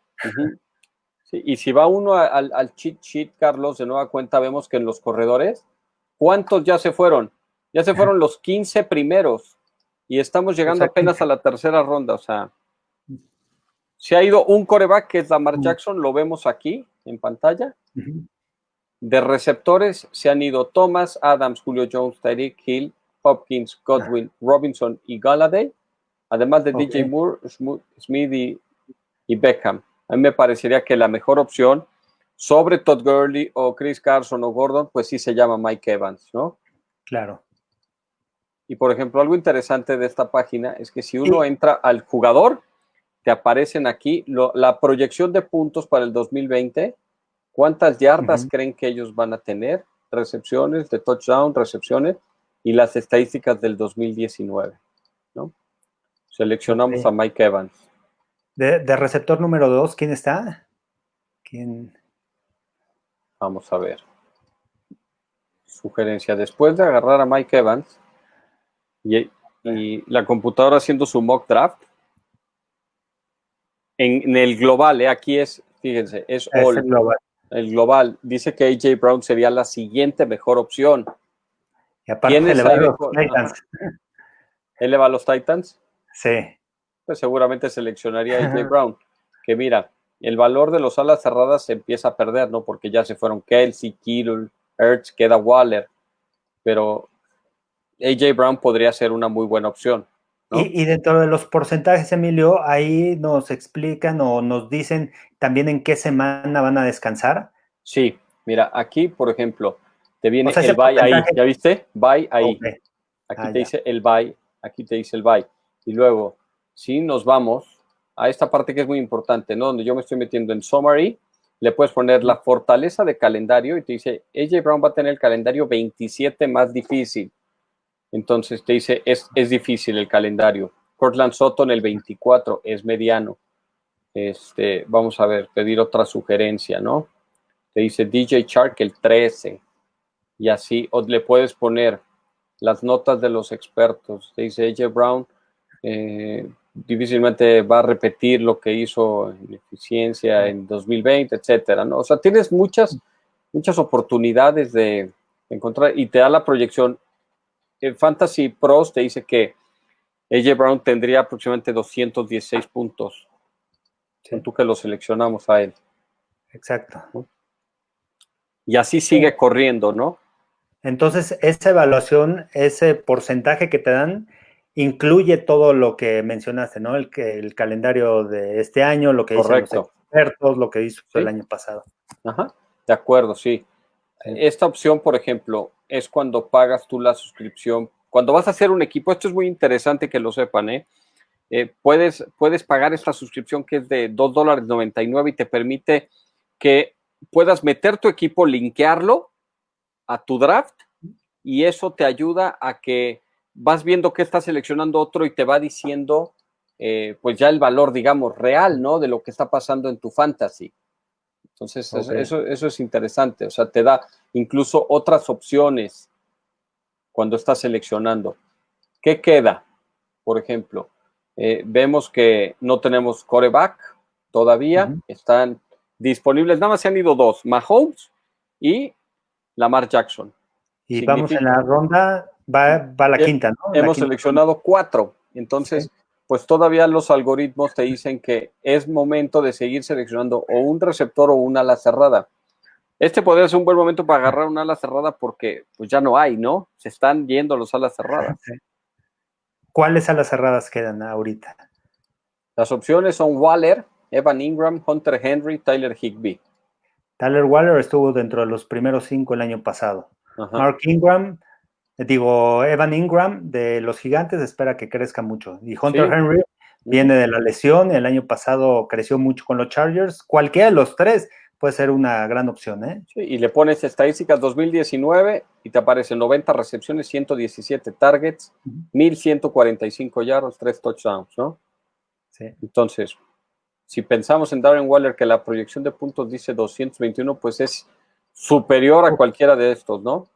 Speaker 2: Sí, y si va uno al cheat sheet, Carlos, de nueva cuenta, vemos que en los corredores, ¿cuántos ya se fueron? Ya se fueron los 15 primeros y estamos llegando apenas a la tercera ronda. O sea, se ha ido un quarterback que es Lamar Jackson, lo vemos aquí en pantalla. De receptores se han ido Thomas, Adams, Julio Jones, Tyreek Hill, Hopkins, Godwin, Robinson y Galladay, además de DJ Moore, Smith y Beckham. A mí me parecería que la mejor opción sobre Todd Gurley o Chris Carson o Gordon, pues sí se llama Mike Evans, ¿no?
Speaker 1: Claro.
Speaker 2: Y por ejemplo, algo interesante de esta página es que si uno entra al jugador, te aparecen aquí la proyección de puntos para el 2020. ¿Cuántas yardas creen que ellos van a tener? Recepciones, de touchdown, recepciones y las estadísticas del 2019, ¿no? Seleccionamos a Mike Evans.
Speaker 1: De receptor número 2, ¿quién está? ¿Quién?
Speaker 2: Vamos a ver. Sugerencia. Después de agarrar a Mike Evans y la computadora haciendo su mock draft, en el global, aquí es, fíjense, es all. El global dice que A.J. Brown sería la siguiente mejor opción.
Speaker 1: Y aparte le va a los
Speaker 2: Titans. ¿Él le va a los Titans?
Speaker 1: Sí.
Speaker 2: Pues seguramente seleccionaría a A.J. Brown. Que mira, el valor de los alas cerradas se empieza a perder, ¿no? Porque ya se fueron Kelsey, Kittle, Ertz, queda Waller. Pero A.J. Brown podría ser una muy buena opción, ¿no?
Speaker 1: Y dentro de los porcentajes, Emilio, ahí nos explican o nos dicen también en qué semana van a descansar.
Speaker 2: Sí, mira, aquí, por ejemplo, te viene el bye ahí, ¿ya viste? Bye ahí. Okay. Aquí te dice el bye, aquí te dice el bye. Y luego, si nos vamos a esta parte que es muy importante, ¿no? Donde yo me estoy metiendo en summary, le puedes poner la fortaleza de calendario y te dice, A.J. Brown va a tener el calendario 27 más difícil. Entonces te dice, es difícil el calendario. Cortland Sutton el 24 es mediano. Vamos a ver, pedir otra sugerencia, ¿no? Te dice DJ Chark el 13. Y así, o le puedes poner las notas de los expertos. Te dice A.J. Brown difícilmente va a repetir lo que hizo en eficiencia en 2020, etcétera, ¿no? O sea, tienes muchas oportunidades de encontrar y te da la proyección. En Fantasy Pros te dice que A.J. Brown tendría aproximadamente 216 puntos. Sí. Tú que lo seleccionamos a él.
Speaker 1: Exacto.
Speaker 2: ¿No? Y así sigue corriendo, ¿no?
Speaker 1: Entonces, esa evaluación, ese porcentaje que te dan, incluye todo lo que mencionaste, ¿no? El calendario de este año, lo que dicen los expertos, lo que hizo el año pasado.
Speaker 2: Ajá, de acuerdo, sí. Esta opción, por ejemplo, es cuando pagas tú la suscripción. Cuando vas a hacer un equipo, esto es muy interesante que lo sepan, ¿eh? Puedes pagar esta suscripción que es de $2.99 y te permite que puedas meter tu equipo, linkearlo a tu draft y eso te ayuda a que vas viendo que está seleccionando otro y te va diciendo pues ya el valor, digamos, real, ¿no? De lo que está pasando en tu fantasy. Entonces, eso es interesante. O sea, te da incluso otras opciones cuando estás seleccionando. ¿Qué queda? Por ejemplo, vemos que no tenemos quarterback todavía. Están disponibles, nada más se han ido 2, Mahomes y Lamar Jackson.
Speaker 1: Y vamos en la ronda, va la quinta, ¿no?
Speaker 2: Hemos seleccionado 4. Entonces, pues todavía los algoritmos te dicen que es momento de seguir seleccionando o un receptor o una ala cerrada. Podría ser un buen momento para agarrar una ala cerrada porque pues ya no hay, ¿no? Se están yendo los alas cerradas.
Speaker 1: ¿Cuáles alas cerradas quedan ahorita?
Speaker 2: Las opciones son Waller, Evan Ingram, Hunter Henry, Tyler Higbee.
Speaker 1: Tyler Waller estuvo dentro de los primeros 5 el año pasado. Mark Ingram, Evan Ingram de los Gigantes espera que crezca mucho. Y Hunter Henry viene de la lesión, el año pasado creció mucho con los Chargers. Cualquiera de los tres puede ser una gran opción, ¿eh?
Speaker 2: Sí, y le pones estadísticas 2019 y te aparecen 90 recepciones, 117 targets, 1145 yardas, 3 touchdowns, ¿no?
Speaker 1: Sí.
Speaker 2: Entonces, si pensamos en Darren Waller, que la proyección de puntos dice 221, pues es superior a cualquiera de estos, ¿no?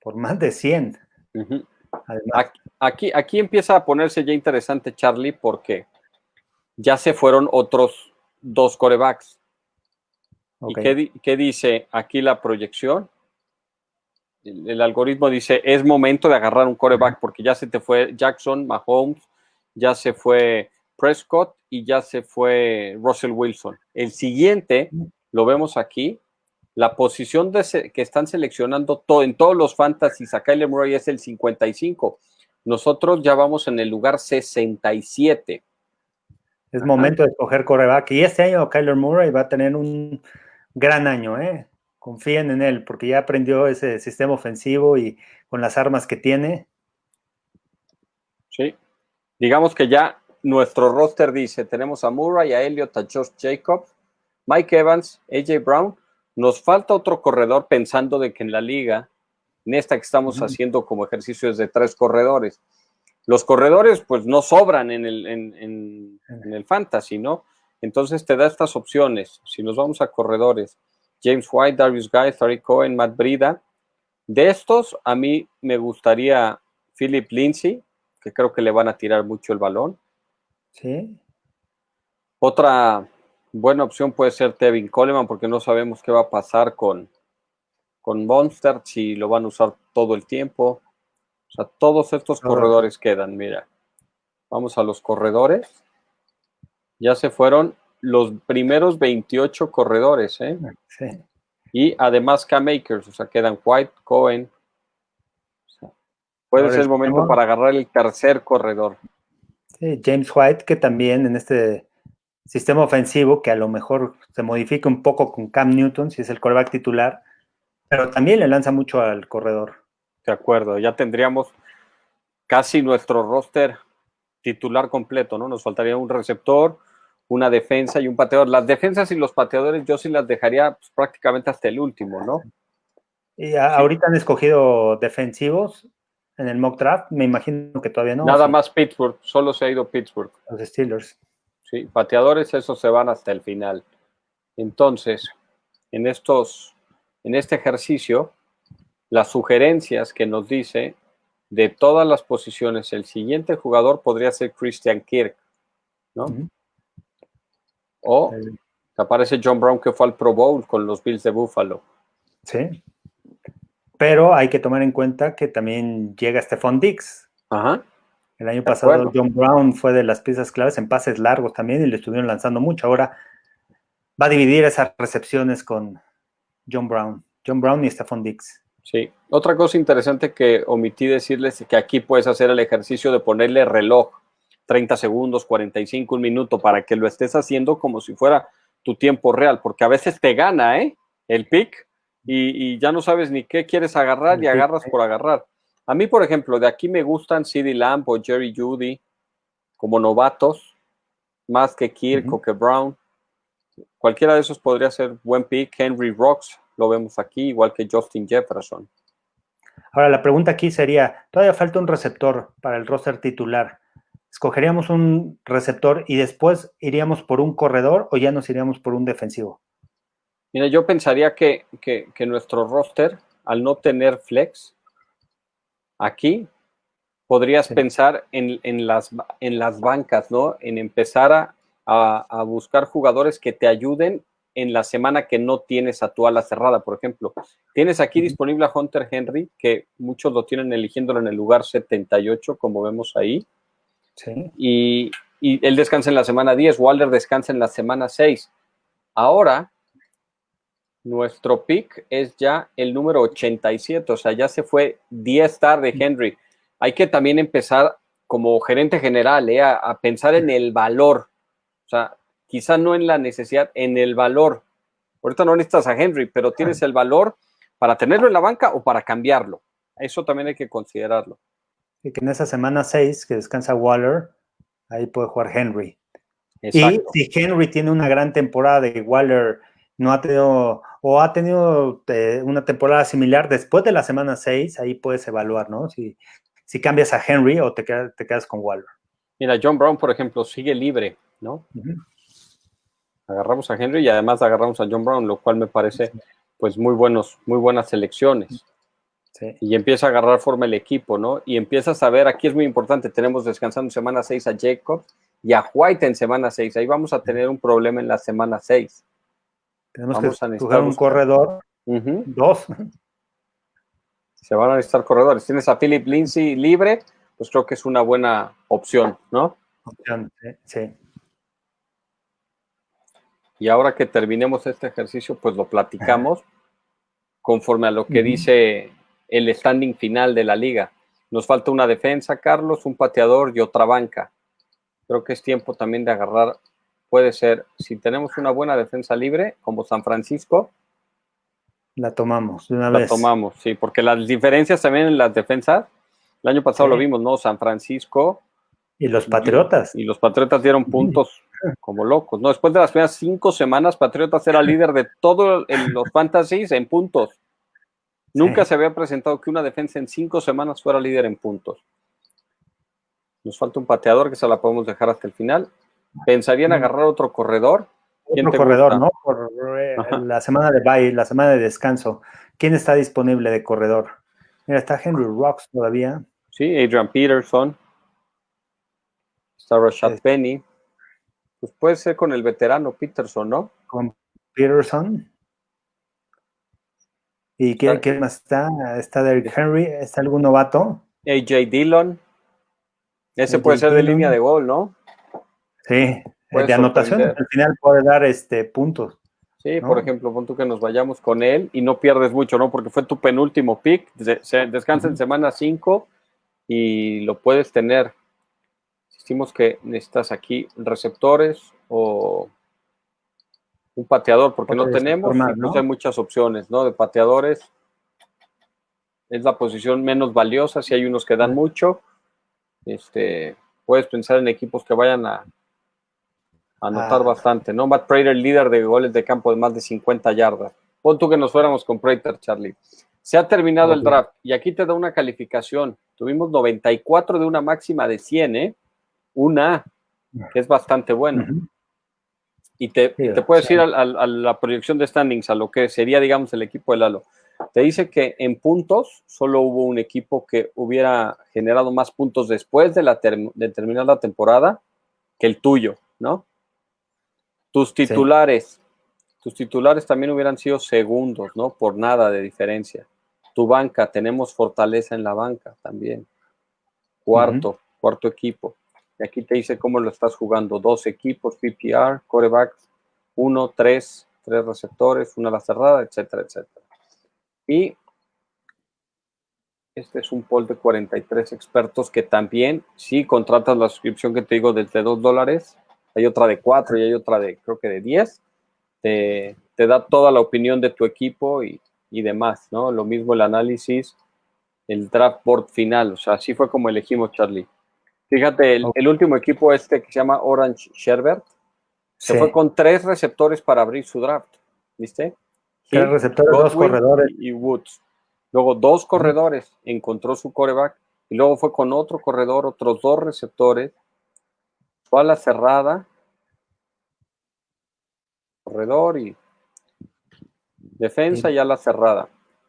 Speaker 1: Por más de 100.
Speaker 2: Además. Aquí empieza a ponerse ya interesante, Charlie, porque ya se fueron otros 2 quarterbacks. ¿Y qué dice aquí la proyección? El algoritmo dice, es momento de agarrar un quarterback, porque ya se te fue Jackson, Mahomes, ya se fue Prescott y ya se fue Russell Wilson. El siguiente, lo vemos aquí, la posición que están seleccionando en todos los fantasies a Kyler Murray es el 55. Nosotros ya vamos en el lugar 67.
Speaker 1: Es momento de escoger quarterback. Y este año Kyler Murray va a tener un gran año, ¿eh? Confíen en él, porque ya aprendió ese sistema ofensivo y con las armas que tiene.
Speaker 2: Sí. Digamos que ya nuestro roster dice, tenemos a Murray, a Elliott, a Josh Jacobs, Mike Evans, AJ Brown. Nos falta otro corredor pensando de que en la liga, en esta que estamos haciendo como ejercicio es de 3 corredores. Los corredores pues no sobran en el fantasy, ¿no? Entonces te da estas opciones. Si nos vamos a corredores, James White, Darius Guy, Tariq Cohen, Matt Breida. De estos, a mí me gustaría Philip Lindsay, que creo que le van a tirar mucho el balón.
Speaker 1: Sí.
Speaker 2: Otra buena opción puede ser Tevin Coleman, porque no sabemos qué va a pasar con Monster, si lo van a usar todo el tiempo. O sea, todos estos corredores quedan, mira. Vamos a los corredores. Ya se fueron los primeros 28 corredores, ¿eh?
Speaker 1: Sí.
Speaker 2: Y además K-Makers, o sea, quedan White, Cohen. O sea, puede ser el momento para agarrar el tercer corredor.
Speaker 1: Sí, James White, que también en este sistema ofensivo, que a lo mejor se modifica un poco con Cam Newton, si es el quarterback titular, pero también le lanza mucho al corredor.
Speaker 2: De acuerdo, ya tendríamos casi nuestro roster titular completo, ¿no? Nos faltaría un receptor, una defensa y un pateador. Las defensas y los pateadores yo sí las dejaría pues, prácticamente hasta el último, ¿no?
Speaker 1: Y ahorita han escogido defensivos en el mock draft, me imagino que todavía no.
Speaker 2: Nada más Pittsburgh, solo se ha ido Pittsburgh.
Speaker 1: Los Steelers.
Speaker 2: Sí, pateadores, esos se van hasta el final. Entonces, en este ejercicio, las sugerencias que nos dice de todas las posiciones, el siguiente jugador podría ser Christian Kirk, ¿no? O te aparece John Brown, que fue al Pro Bowl con los Bills de Buffalo.
Speaker 1: Sí. Pero hay que tomar en cuenta que también llega Stephon Diggs.
Speaker 2: Ajá.
Speaker 1: El año pasado John Brown fue de las piezas claves en pases largos también y le estuvieron lanzando mucho. Ahora va a dividir esas recepciones con John Brown y Stephon Diggs.
Speaker 2: Sí. Otra cosa interesante que omití decirles es que aquí puedes hacer el ejercicio de ponerle reloj, 30 segundos, 45, un minuto, para que lo estés haciendo como si fuera tu tiempo real, porque a veces te gana, el pick y ya no sabes ni qué quieres agarrar y agarras por agarrar. A mí, por ejemplo, de aquí me gustan CeeDee Lamb o Jerry Jeudy como novatos, más que Kirk o que Brown. Cualquiera de esos podría ser buen pick. Henry Rocks, lo vemos aquí, igual que Justin Jefferson.
Speaker 1: Ahora, la pregunta aquí sería, todavía falta un receptor para el roster titular. ¿Escogeríamos un receptor y después iríamos por un corredor o ya nos iríamos por un defensivo?
Speaker 2: Mira, yo pensaría que nuestro roster, al no tener flex, aquí podrías pensar en las bancas, ¿no? En empezar a buscar jugadores que te ayuden en la semana que no tienes a tu ala cerrada, por ejemplo. Tienes aquí disponible a Hunter Henry, que muchos lo tienen eligiéndolo en el lugar 78, como vemos ahí.
Speaker 1: Sí.
Speaker 2: Y él descansa en la semana 10, Waller descansa en la semana 6. Ahora, nuestro pick es ya el número 87, o sea, ya se fue 10 tarde Henry. Hay que también empezar como gerente general a pensar en el valor, o sea, quizá no en la necesidad, en el valor. Ahorita no necesitas a Henry, pero tienes el valor para tenerlo en la banca o para cambiarlo. Eso también hay que considerarlo.
Speaker 1: Y que en esa semana 6 que descansa Waller, ahí puede jugar Henry.
Speaker 2: Exacto.
Speaker 1: Y si Henry tiene una gran temporada y Waller no ha tenido, o ha tenido una temporada similar después de la semana 6, ahí puedes evaluar, ¿no? Si cambias a Henry o te quedas con Waller.
Speaker 2: Mira, John Brown, por ejemplo, sigue libre, ¿no? Agarramos a Henry y además agarramos a John Brown, lo cual me parece, pues, muy buenas selecciones.
Speaker 1: Sí.
Speaker 2: Y empieza a agarrar forma el equipo, ¿no? Y empiezas a ver, aquí es muy importante, tenemos descansando en semana 6 a Jacobs y a White en semana 6. Ahí vamos a tener un problema en la semana 6.
Speaker 1: Tenemos
Speaker 2: Vamos
Speaker 1: que
Speaker 2: a
Speaker 1: escoger
Speaker 2: necesitar
Speaker 1: un corredor, dos.
Speaker 2: Se van a necesitar corredores. Tienes a Philip Lindsay libre, pues creo que es una buena opción, ¿no?
Speaker 1: Opción, sí.
Speaker 2: Y ahora que terminemos este ejercicio, pues lo platicamos conforme a lo que dice el standing final de la liga. Nos falta una defensa, Carlos, un pateador y otra banca. Creo que es tiempo también de agarrar, puede ser, si tenemos una buena defensa libre, como San Francisco,
Speaker 1: la tomamos de una
Speaker 2: la
Speaker 1: vez.
Speaker 2: tomamos, sí, porque las diferencias también en las defensas, el año pasado lo vimos, ¿no? San Francisco
Speaker 1: y los Patriotas.
Speaker 2: Y los Patriotas dieron puntos como locos, ¿no? Después de las primeras 5 semanas, Patriotas era líder de todos los fantasies en puntos. Nunca se había presentado que una defensa en 5 semanas fuera líder en puntos. Nos falta un pateador que se la podemos dejar hasta el final. ¿Pensarían agarrar otro corredor? ¿Quién
Speaker 1: Otro
Speaker 2: te
Speaker 1: corredor,
Speaker 2: gusta?
Speaker 1: ¿no? Por la semana de bye, la semana de descanso. ¿Quién está disponible de corredor? Mira, está Henry Rocks todavía.
Speaker 2: Sí, Adrian Peterson. Está Rashad Penny. Pues puede ser con el veterano Peterson, ¿no?
Speaker 1: Con Peterson. ¿Y quién más está? ¿Está Derrick Henry? ¿Está algún novato?
Speaker 2: AJ Dillon. Ese puede ser de línea de gol, ¿no?
Speaker 1: Sí,
Speaker 2: puede
Speaker 1: de anotación. Al final puede dar puntos.
Speaker 2: Sí, ¿no? Por ejemplo, pon tú que nos vayamos con él y no pierdes mucho, ¿no? Porque fue tu penúltimo pick. Descansa en semana 5 y lo puedes tener. Decimos que necesitas aquí receptores o un pateador, porque no tenemos, más, y pues hay muchas opciones, ¿no? De pateadores. Es la posición menos valiosa, si hay unos que dan mucho. Puedes pensar en equipos que vayan a anotar bastante, ¿no? Matt Prater, líder de goles de campo de más de 50 yardas. Pon tú que nos fuéramos con Prater, Charlie. Se ha terminado el draft y aquí te da una calificación. Tuvimos 94 de una máxima de 100, ¿eh? Una, que es bastante bueno. Y te puedes ir a la proyección de standings, a lo que sería, digamos, el equipo de Lalo. Te dice que en puntos solo hubo un equipo que hubiera generado más puntos después de terminar la temporada que el tuyo, ¿no? Tus titulares también hubieran sido segundos, ¿no? Por nada de diferencia. Tu banca, tenemos fortaleza en la banca también. Cuarto equipo. Y aquí te dice cómo lo estás jugando. 2 equipos, PPR, quarterbacks, 1, 3 receptores, 1 a la cerrada, etcétera, etcétera. Y este es un poll de 43 expertos que también, si contratas la suscripción que te digo desde $2, hay otra de 4 y hay otra de, creo que de 10, te da toda la opinión de tu equipo y demás, ¿no? Lo mismo el análisis, el draft board final, o sea, así fue como elegimos, Charlie. Fíjate, el último equipo que se llama Orange Sherbert, se fue con 3 receptores para abrir su draft, ¿viste?
Speaker 1: 3 receptores, Godwin, 2 corredores.
Speaker 2: Y Woods. Luego 2 corredores, encontró su quarterback, y luego fue con otro corredor, otros 2 receptores, fue a la cerrada, corredor y defensa y a la cerrada.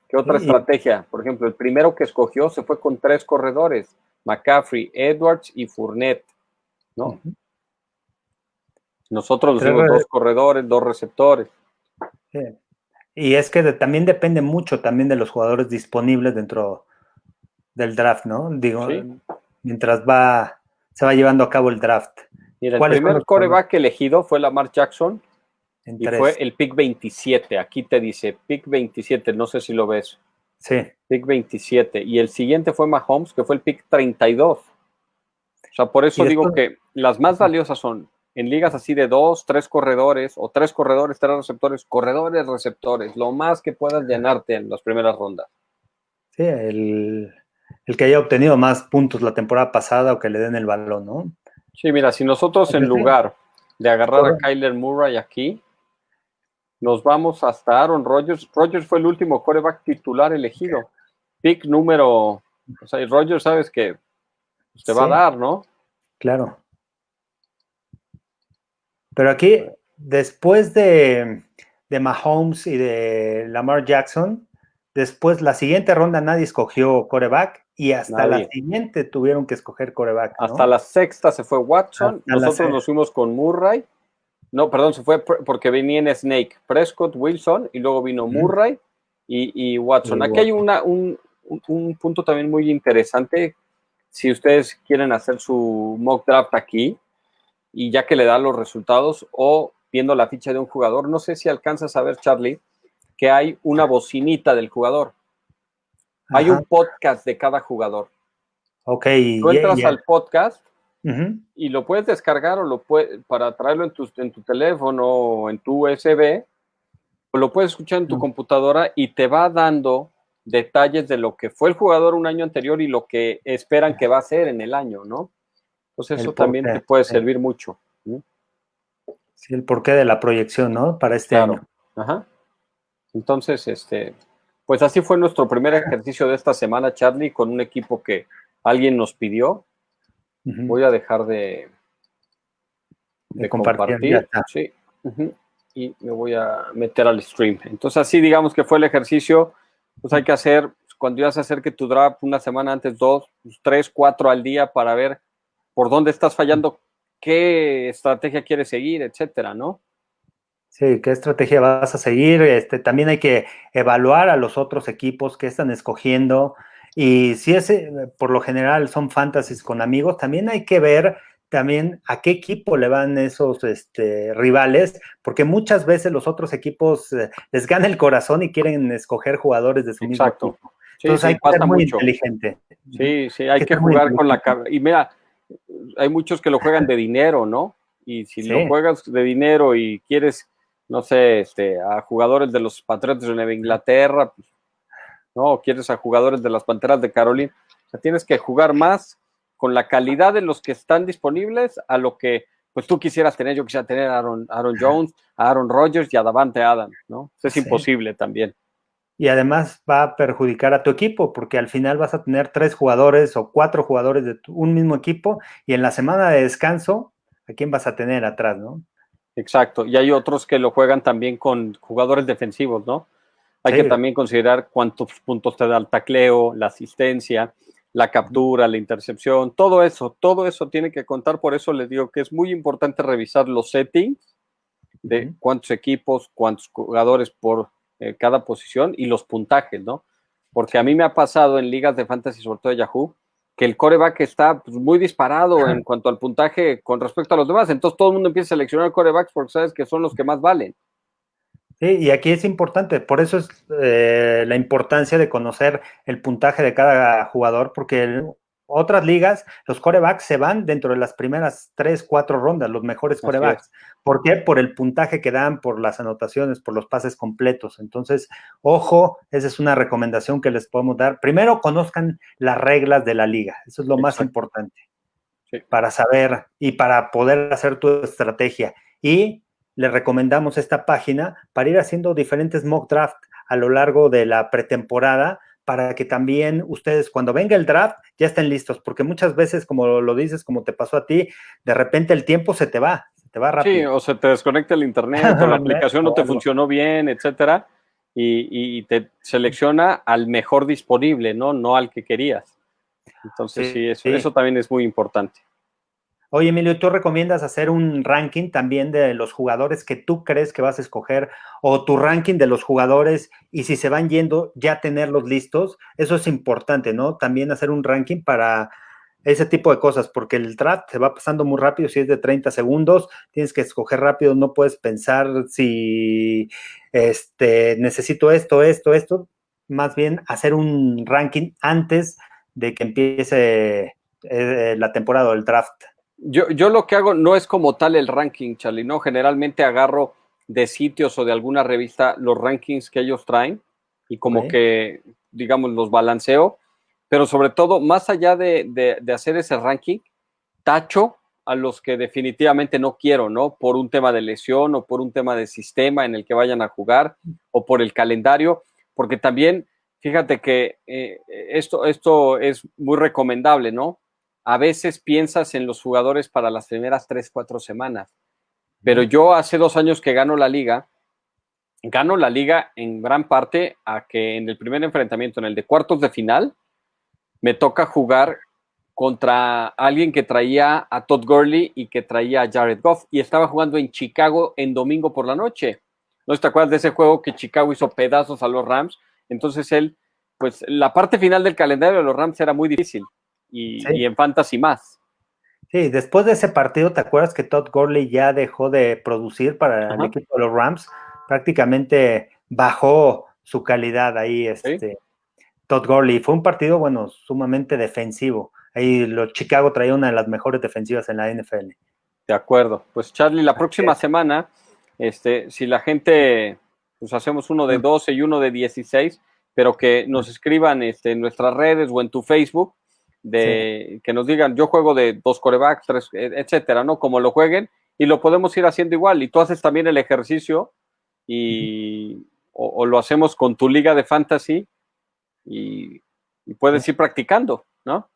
Speaker 2: ¿Qué otra estrategia? Por ejemplo, el primero que escogió se fue con 3 corredores, McCaffrey, Edwards y Fournette, ¿no? Nosotros hicimos 2 corredores, 2 receptores.
Speaker 1: Sí. Y es que también depende mucho también de los jugadores disponibles dentro del draft, ¿no? Digo, mientras se va llevando a cabo el draft.
Speaker 2: Mira, el primer quarterback elegido fue Lamar Jackson y fue el pick 27. Aquí te dice pick 27, no sé si lo ves.
Speaker 1: Sí.
Speaker 2: Pick 27. Y el siguiente fue Mahomes, que fue el pick 32. O sea, por eso digo que las más valiosas son en ligas así de 2, 3 corredores, o 3 corredores, 3 receptores, corredores, receptores, lo más que puedas llenarte en las primeras rondas.
Speaker 1: Sí, el que haya obtenido más puntos la temporada pasada o que le den el balón, ¿no?
Speaker 2: Sí, mira, si nosotros en lugar de agarrar a Kyler Murray aquí, nos vamos hasta Aaron Rodgers. Rodgers fue el último quarterback titular elegido. Pick número... O sea, y Rodgers sabes que te va a dar, ¿no?
Speaker 1: Claro. Pero aquí, después de Mahomes y de Lamar Jackson, después la siguiente ronda nadie escogió quarterback y hasta la siguiente tuvieron que escoger quarterback, ¿no?
Speaker 2: Hasta la sexta se fue Watson, nosotros nos fuimos con Murray. No, perdón, se fue porque venía en Snake, Prescott, Wilson, y luego vino Murray y Watson. Aquí hay un punto también muy interesante. Si ustedes quieren hacer su mock draft aquí, y ya que le da los resultados, o viendo la ficha de un jugador, no sé si alcanzas a ver, Charlie, que hay una bocinita del jugador. Hay un podcast de cada jugador.
Speaker 1: Ok.
Speaker 2: Tú entras al podcast y lo puedes descargar o para traerlo en tu teléfono o en tu USB, o lo puedes escuchar en tu computadora y te va dando detalles de lo que fue el jugador un año anterior y lo que esperan que va a ser en el año, ¿no? Entonces eso también te puede servir mucho.
Speaker 1: Sí, el porqué de la proyección, ¿no? Para este año.
Speaker 2: Ajá. Entonces, pues así fue nuestro primer ejercicio de esta semana, Charlie, con un equipo que alguien nos pidió. Voy a dejar de compartir. Sí. Y me voy a meter al stream. Entonces, así digamos que fue el ejercicio. Pues hay que hacer, cuando ya se acerque tu draft, una semana antes, 2, 3, 4 al día para ver por dónde estás fallando, qué estrategia quieres seguir, etcétera, ¿no?
Speaker 1: Sí, qué estrategia vas a seguir. También hay que evaluar a los otros equipos que están escogiendo. Y si por lo general son fantasies con amigos, también hay que ver también a qué equipo le van esos rivales, porque muchas veces los otros equipos les gana el corazón y quieren escoger jugadores de su mismo equipo. Entonces hay que ser muy inteligente.
Speaker 2: Sí, hay que jugar con la cabeza. Y mira, hay muchos que lo juegan de dinero, ¿no? Y si lo juegas de dinero y quieres, no sé, a jugadores de los Patriotas de Nueva Inglaterra, pues, ¿no? O quieres a jugadores de las Panteras de Carolina, o sea, tienes que jugar más con la calidad de los que están disponibles a lo que pues tú quisieras tener. Yo quisiera tener a Aaron Jones, a Aaron Rodgers y a Davante Adams, ¿no? Eso es imposible también.
Speaker 1: Y además va a perjudicar a tu equipo, porque al final vas a tener 3 jugadores o 4 jugadores de un mismo equipo, y en la semana de descanso, ¿a quién vas a tener atrás, no?
Speaker 2: Exacto, y hay otros que lo juegan también con jugadores defensivos, ¿no? Hay que también considerar cuántos puntos te da el tacleo, la asistencia, la captura, la intercepción, todo eso tiene que contar. Por eso les digo que es muy importante revisar los settings de cuántos equipos, cuántos jugadores por cada posición y los puntajes, ¿no? Porque a mí me ha pasado en ligas de fantasy, sobre todo de Yahoo, que el quarterback está pues, muy disparado en cuanto al puntaje con respecto a los demás. Entonces todo el mundo empieza a seleccionar quarterbacks porque sabes que son los que más valen.
Speaker 1: Sí, y aquí es importante, por eso es la importancia de conocer el puntaje de cada jugador, porque en otras ligas los quarterbacks se van dentro de las primeras 3, 4 rondas, los mejores quarterbacks. ¿Por qué? Por el puntaje que dan, por las anotaciones, por los pases completos. Entonces, ojo, esa es una recomendación que les podemos dar. Primero, conozcan las reglas de la liga, eso es lo más importante, para saber y para poder hacer tu estrategia. Y les recomendamos esta página para ir haciendo diferentes mock draft a lo largo de la pretemporada, para que también ustedes cuando venga el draft ya estén listos, porque muchas veces, como lo dices, como te pasó a ti, de repente el tiempo se te va rápido.
Speaker 2: Sí, o se te desconecta el internet o la aplicación no te funcionó bien, etcétera, y te selecciona al mejor disponible, ¿no? al que querías. Entonces eso también es muy importante.
Speaker 1: Oye, Emilio, ¿tú recomiendas hacer un ranking también de los jugadores que tú crees que vas a escoger, o tu ranking de los jugadores, y si se van yendo ya tenerlos listos? Eso es importante, ¿no? También hacer un ranking para ese tipo de cosas, porque el draft se va pasando muy rápido. Si es de 30 segundos, tienes que escoger rápido, no puedes pensar si necesito esto, más bien hacer un ranking antes de que empiece la temporada del draft.
Speaker 2: Yo lo que hago no es como tal el ranking, Charlie, ¿no? Generalmente agarro de sitios o de alguna revista los rankings que ellos traen y como
Speaker 1: Ok.
Speaker 2: que, digamos, los balanceo, pero sobre todo, más allá de hacer ese ranking, tacho a los que definitivamente no quiero, ¿no? Por un tema de lesión o por un tema de sistema en el que vayan a jugar o por el calendario, porque también, fíjate que esto es muy recomendable, ¿no? A veces piensas en los jugadores para las primeras 3, 4 semanas, pero yo hace 2 años que gano la liga en gran parte a que en el primer enfrentamiento, en el de cuartos de final, me toca jugar contra alguien que traía a Todd Gurley y que traía a Jared Goff y estaba jugando en Chicago en domingo por la noche. ¿No te acuerdas de ese juego que Chicago hizo pedazos a los Rams? Entonces él, pues la parte final del calendario de los Rams era muy difícil y
Speaker 1: Sí.
Speaker 2: en fantasy más.
Speaker 1: Sí, después de ese partido, ¿te acuerdas que Todd Gurley ya dejó de producir para el
Speaker 2: Ajá,
Speaker 1: equipo de los Rams? Prácticamente bajó su calidad ahí,
Speaker 2: ¿sí?
Speaker 1: Todd Gurley. Fue un partido, bueno, sumamente defensivo. Ahí los Chicago traía una de las mejores defensivas en la NFL.
Speaker 2: De acuerdo. Pues Charlie, la
Speaker 1: Así
Speaker 2: próxima
Speaker 1: es.
Speaker 2: semana, si la gente, pues hacemos uno de 12 y uno de 16, pero que nos escriban en nuestras redes o en tu Facebook,
Speaker 1: Sí.
Speaker 2: que nos digan, yo juego de 2 corebacks, 3, etcétera, ¿no? Como lo jueguen, y lo podemos ir haciendo igual. Y tú haces también el ejercicio o lo hacemos con tu liga de fantasy y, y puedes ir practicando, ¿no?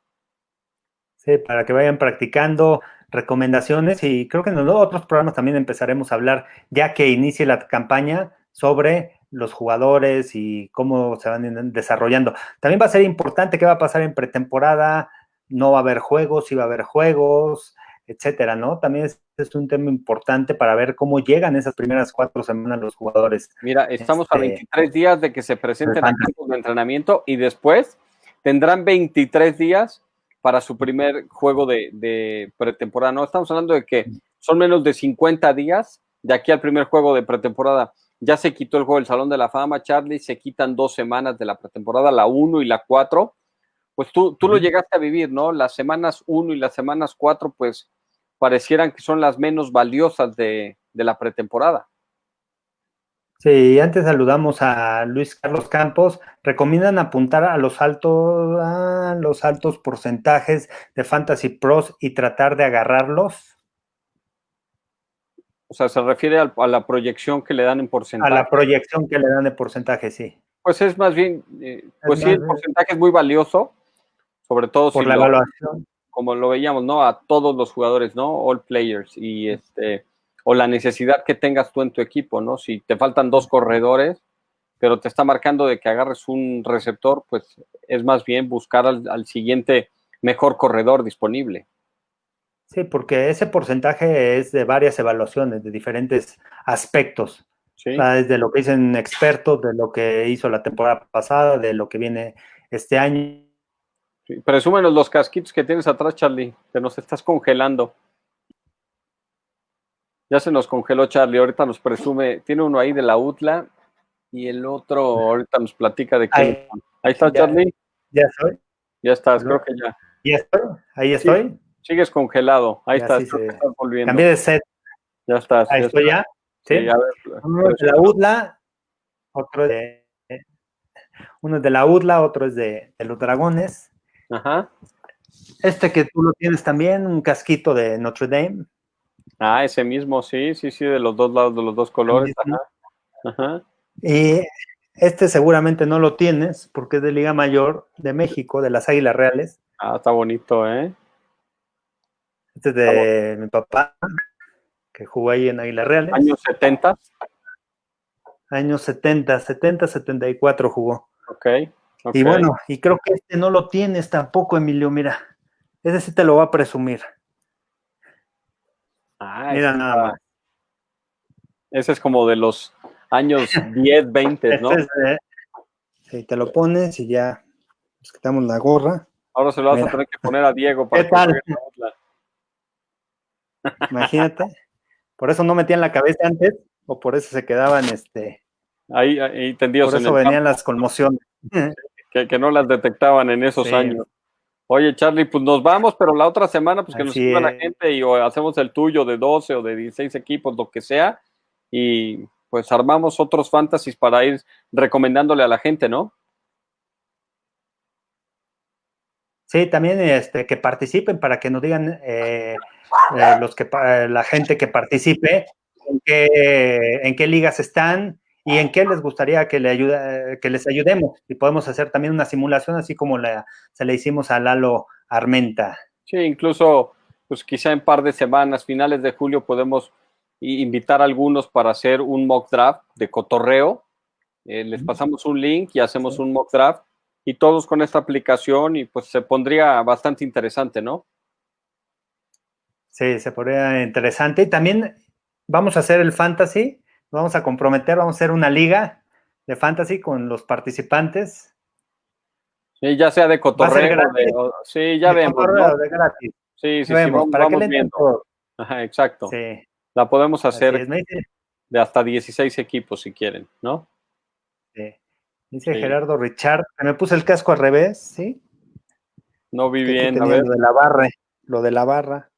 Speaker 1: Sí, para que vayan practicando recomendaciones y creo que en los otros programas también empezaremos a hablar, ya que inicie la campaña, sobre los jugadores y cómo se van desarrollando. También va a ser importante qué va a pasar en pretemporada, no va a haber juegos, si va a haber juegos, etcétera, ¿no? También es un tema importante para ver cómo llegan esas primeras 4 semanas los jugadores
Speaker 2: Mira, estamos a
Speaker 1: este,
Speaker 2: 23 días de que se
Speaker 1: del
Speaker 2: presenten a
Speaker 1: fantasy.
Speaker 2: campos de entrenamiento y después tendrán 23 días para su primer juego de pretemporada. No, estamos hablando de que son menos de 50 días de aquí al primer juego de pretemporada. Ya se quitó el juego del Salón de la Fama, Charlie, se quitan 2 semanas de la pretemporada, la 1 y la 4. Pues tú lo llegaste a vivir, ¿no? Las semanas 1 y las semanas 4, pues parecieran que son las menos valiosas de la pretemporada.
Speaker 1: Sí, antes saludamos a Luis Carlos Campos. ¿Recomiendan apuntar a los altos porcentajes de Fantasy Pros y tratar de agarrarlos?
Speaker 2: O sea, se refiere a la proyección que le dan en
Speaker 1: A la
Speaker 2: porcentaje.
Speaker 1: proyección que le dan de porcentaje, sí.
Speaker 2: Pues es más bien,
Speaker 1: Es
Speaker 2: pues sí,
Speaker 1: más,
Speaker 2: el porcentaje es muy valioso, sobre todo si
Speaker 1: por la evaluación.
Speaker 2: como lo veíamos, ¿no? A todos los jugadores, ¿no? All players y o la necesidad que tengas tú en tu equipo, ¿no? Si te faltan 2 corredores, pero te está marcando de que agarres un receptor, pues es más bien buscar al siguiente mejor corredor disponible.
Speaker 1: Sí, porque ese porcentaje es de varias evaluaciones, de diferentes aspectos. O
Speaker 2: Sí.
Speaker 1: sea, desde lo que dicen expertos, de lo que hizo la temporada pasada, de lo que viene este año.
Speaker 2: Sí. Presúmenos los casquitos que tienes atrás, Charlie, que nos estás congelando. Ya se nos congeló Charlie, ahorita nos presume, tiene uno ahí de la UTLA y el otro ahorita nos platica de qué.
Speaker 1: Ahí,
Speaker 2: Ahí está
Speaker 1: ya,
Speaker 2: Charlie,
Speaker 1: ya estoy.
Speaker 2: ya estás, creo que ya.
Speaker 1: Ya estoy. Ahí
Speaker 2: Sí,
Speaker 1: estoy.
Speaker 2: sigues congelado, ahí
Speaker 1: Ya
Speaker 2: estás,
Speaker 1: sí
Speaker 2: creo que
Speaker 1: se.
Speaker 2: estás volviendo.
Speaker 1: Cambié de set.
Speaker 2: Ya estás,
Speaker 1: Ahí
Speaker 2: ya
Speaker 1: estoy
Speaker 2: estás.
Speaker 1: ya.
Speaker 2: Sí,
Speaker 1: ¿Sí?
Speaker 2: a ver,
Speaker 1: Uno es de la
Speaker 2: presúmenos.
Speaker 1: UDLA, otro es uno es de la UDLA, otro es de los Dragones.
Speaker 2: Ajá.
Speaker 1: Este que tú lo tienes también, un casquito de Notre Dame.
Speaker 2: Ah, ese mismo, sí, sí, sí, de los dos lados, de los dos
Speaker 1: El
Speaker 2: colores.
Speaker 1: mismo.
Speaker 2: Ajá, ajá.
Speaker 1: Y este seguramente no lo tienes porque es de Liga Mayor de México, de las Águilas Reales.
Speaker 2: Ah, está bonito, ¿eh?
Speaker 1: Este es
Speaker 2: Está bonito.
Speaker 1: de mi papá, que jugó ahí en Águilas
Speaker 2: Años
Speaker 1: Reales.
Speaker 2: 70,
Speaker 1: Años 74 jugó.
Speaker 2: ok,
Speaker 1: Y
Speaker 2: ok.
Speaker 1: bueno, y creo que este no lo tienes tampoco, Emilio, mira. Ese sí te lo va a presumir.
Speaker 2: Ah,
Speaker 1: Mira nada más.
Speaker 2: ese es como de los años 10, 20,
Speaker 1: Este
Speaker 2: ¿no?
Speaker 1: es si te lo pones y ya nos quitamos la gorra.
Speaker 2: Ahora se lo vas a
Speaker 1: Mira,
Speaker 2: tener que poner a Diego
Speaker 1: ¿qué
Speaker 2: para que
Speaker 1: tal?
Speaker 2: juegue en la UTLA.
Speaker 1: Imagínate. Por eso no metían la cabeza antes, o por eso se quedaban,
Speaker 2: Ahí tendidos
Speaker 1: por
Speaker 2: en
Speaker 1: eso
Speaker 2: el
Speaker 1: venían
Speaker 2: campo,
Speaker 1: las conmociones.
Speaker 2: que no las detectaban en esos
Speaker 1: Sí,
Speaker 2: años. Oye, Charlie, pues nos vamos, pero la otra semana, pues que nos
Speaker 1: Así
Speaker 2: escriba la
Speaker 1: es.
Speaker 2: gente y o hacemos el tuyo de 12 o de 16 equipos, lo que sea, y pues armamos otros fantasies para ir recomendándole a la gente, ¿no?
Speaker 1: Sí, también que participen para que nos digan la gente que participe en qué ligas están y en qué les gustaría que les ayudemos. Y podemos hacer también una simulación así como se le hicimos a Lalo Armenta.
Speaker 2: Sí, incluso, pues quizá en par de semanas, finales de julio, podemos invitar a algunos para hacer un mock draft de cotorreo. Les pasamos un link y hacemos un mock draft y todos con esta aplicación y pues se pondría bastante interesante, ¿no?
Speaker 1: Sí, se podría interesante. Y también vamos a hacer el fantasy, vamos a comprometer, vamos a hacer una liga de fantasy con los participantes.
Speaker 2: Sí, ya sea de
Speaker 1: Va a ser
Speaker 2: cotorreo,
Speaker 1: gratis,
Speaker 2: sí, ya
Speaker 1: de
Speaker 2: vemos, ¿no?
Speaker 1: cotorreo, de gratis.
Speaker 2: Sí, sí, sí,
Speaker 1: Vemos, para que
Speaker 2: vamos
Speaker 1: le entren
Speaker 2: viendo.
Speaker 1: todos.
Speaker 2: Ajá, exacto.
Speaker 1: Sí,
Speaker 2: La podemos
Speaker 1: así
Speaker 2: hacer
Speaker 1: es. Me dice,
Speaker 2: de hasta 16 equipos si quieren, ¿no?
Speaker 1: sí. Dice
Speaker 2: Sí,
Speaker 1: Gerardo Richard, que me puse el casco al revés, ¿sí?
Speaker 2: no vi
Speaker 1: Es que aquí
Speaker 2: bien,
Speaker 1: tenía lo de la barra.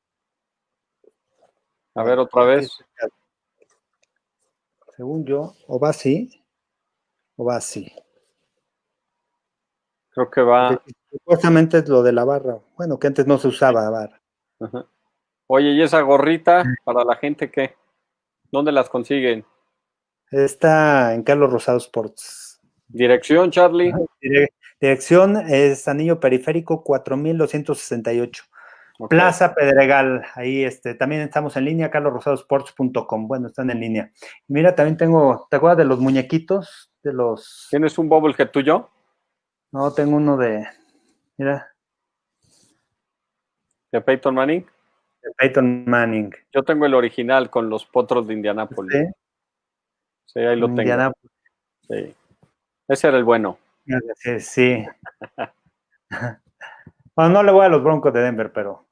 Speaker 2: a ver otra
Speaker 1: Aquí
Speaker 2: vez.
Speaker 1: está. Según yo, o va así, o va así.
Speaker 2: Creo que
Speaker 1: Porque
Speaker 2: va.
Speaker 1: supuestamente es lo de la barra. Bueno, que antes no se usaba barra.
Speaker 2: Ajá. Oye, ¿y esa gorrita para la gente qué? ¿Dónde las consiguen?
Speaker 1: Está en Carlos Rosado Sports.
Speaker 2: Dirección, Charlie.
Speaker 1: Dirección es Anillo Periférico 4268.
Speaker 2: Ok.
Speaker 1: Plaza Pedregal, ahí también estamos en línea, carlosrosadosports.com. Bueno, están en línea. Mira, también tengo, ¿te acuerdas de los muñequitos?
Speaker 2: ¿Tienes un bobblehead tuyo?
Speaker 1: No, tengo uno mira,
Speaker 2: ¿De Peyton Manning?
Speaker 1: de Peyton Manning.
Speaker 2: Yo tengo el original con los potros de Indianápolis.
Speaker 1: Sí,
Speaker 2: Sí, ahí lo
Speaker 1: con
Speaker 2: tengo.
Speaker 1: Indiana.
Speaker 2: Sí. Ese era el bueno.
Speaker 1: Sí, sí. Bueno, no le voy a los Broncos de Denver, pero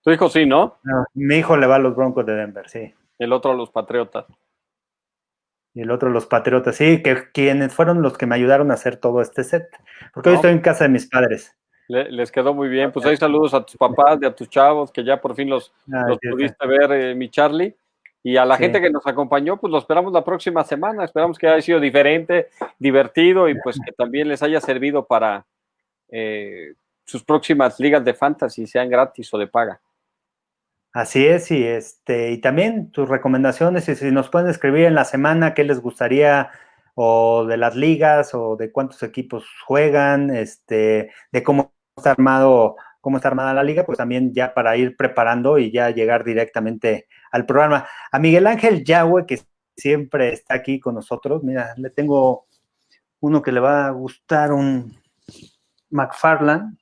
Speaker 2: Tu hijo sí, ¿no?
Speaker 1: no, mi hijo le va a los Broncos de Denver, sí.
Speaker 2: El otro a los Patriotas.
Speaker 1: Y el otro los Patriotas, sí, que quienes fueron los que me ayudaron a hacer todo este set. Porque hoy
Speaker 2: ¿No?
Speaker 1: estoy en casa de mis padres.
Speaker 2: Les quedó muy bien. Pues ahí saludos a tus papás y a tus chavos, que ya por fin
Speaker 1: Ah,
Speaker 2: los
Speaker 1: sí,
Speaker 2: pudiste ver, mi Charlie. Y a la gente
Speaker 1: sí.
Speaker 2: que nos acompañó, pues lo esperamos la próxima semana. Esperamos que haya sido diferente, divertido y pues que también les haya servido para sus próximas ligas de fantasy, sean gratis o de paga.
Speaker 1: Así es, y también tus recomendaciones, y si nos pueden escribir en la semana qué les gustaría, o de las ligas, o de cuántos equipos juegan, de cómo está armada la liga, pues también ya para ir preparando y ya llegar directamente al programa. A Miguel Ángel Yahweh, que siempre está aquí con nosotros, mira, le tengo uno que le va a gustar, un McFarland,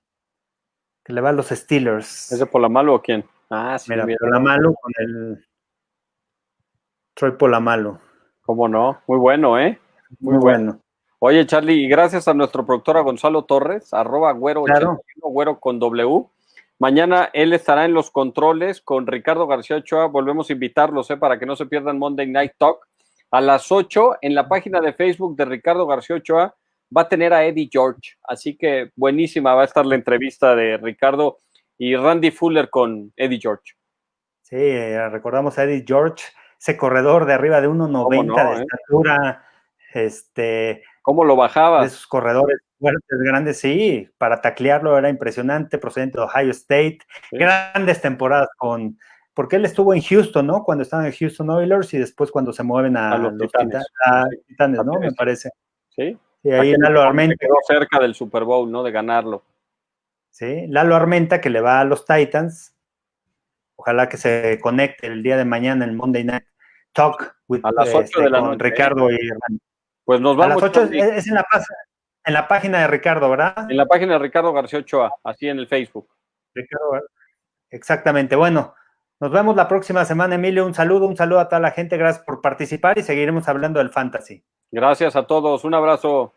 Speaker 1: que le va a los Steelers.
Speaker 2: ¿Es de Polamalu o quién? Ah, sí,
Speaker 1: Mira,
Speaker 2: mira.
Speaker 1: Polamalu con el Troy Polamalu.
Speaker 2: Cómo no. Muy bueno, ¿eh? Muy
Speaker 1: Muy
Speaker 2: bueno.
Speaker 1: bueno.
Speaker 2: Oye, Charlie, y gracias a nuestro productor a Gonzalo Torres, @güero81,
Speaker 1: Claro.
Speaker 2: güero con W. Mañana él estará en los controles con Ricardo García Ochoa. Volvemos a invitarlos, para que no se pierdan Monday Night Talk. A las 8 en la página de Facebook de Ricardo García Ochoa va a tener a Eddie George. Así que buenísima va a estar la entrevista de Ricardo y Randy Fuller con Eddie George.
Speaker 1: Sí, recordamos a Eddie George, ese corredor de arriba de 1.90
Speaker 2: ¿Cómo no,
Speaker 1: de estatura, de
Speaker 2: ¿Cómo lo bajabas?
Speaker 1: esos corredores fuertes, grandes, sí, para taclearlo era impresionante, procedente de Ohio State,
Speaker 2: Sí.
Speaker 1: Grandes temporadas porque él estuvo en Houston, ¿no? Cuando estaban en Houston Oilers y después cuando se mueven
Speaker 2: A
Speaker 1: a
Speaker 2: los
Speaker 1: los
Speaker 2: Titanes.
Speaker 1: Titanes, ¿no? Me
Speaker 2: Titanes.
Speaker 1: parece.
Speaker 2: Sí.
Speaker 1: Sí, ahí
Speaker 2: Aquel
Speaker 1: Lalo
Speaker 2: equipo que se
Speaker 1: Armenta.
Speaker 2: quedó cerca del Super Bowl, ¿no? De ganarlo.
Speaker 1: Sí, Lalo Armenta que le va a los Titans. Ojalá que se conecte el día de mañana el Monday Night Talk
Speaker 2: A las 8 de la
Speaker 1: con
Speaker 2: noche.
Speaker 1: Ricardo y Hernán.
Speaker 2: Pues nos
Speaker 1: A las
Speaker 2: vamos.
Speaker 1: 8 es en la página de Ricardo, ¿verdad?
Speaker 2: En la página de Ricardo García Ochoa, así en el Facebook.
Speaker 1: Ricardo, exactamente. Bueno, nos vemos la próxima semana, Emilio. Un saludo a toda la gente. Gracias por participar y seguiremos hablando del fantasy.
Speaker 2: Gracias a todos. Un abrazo.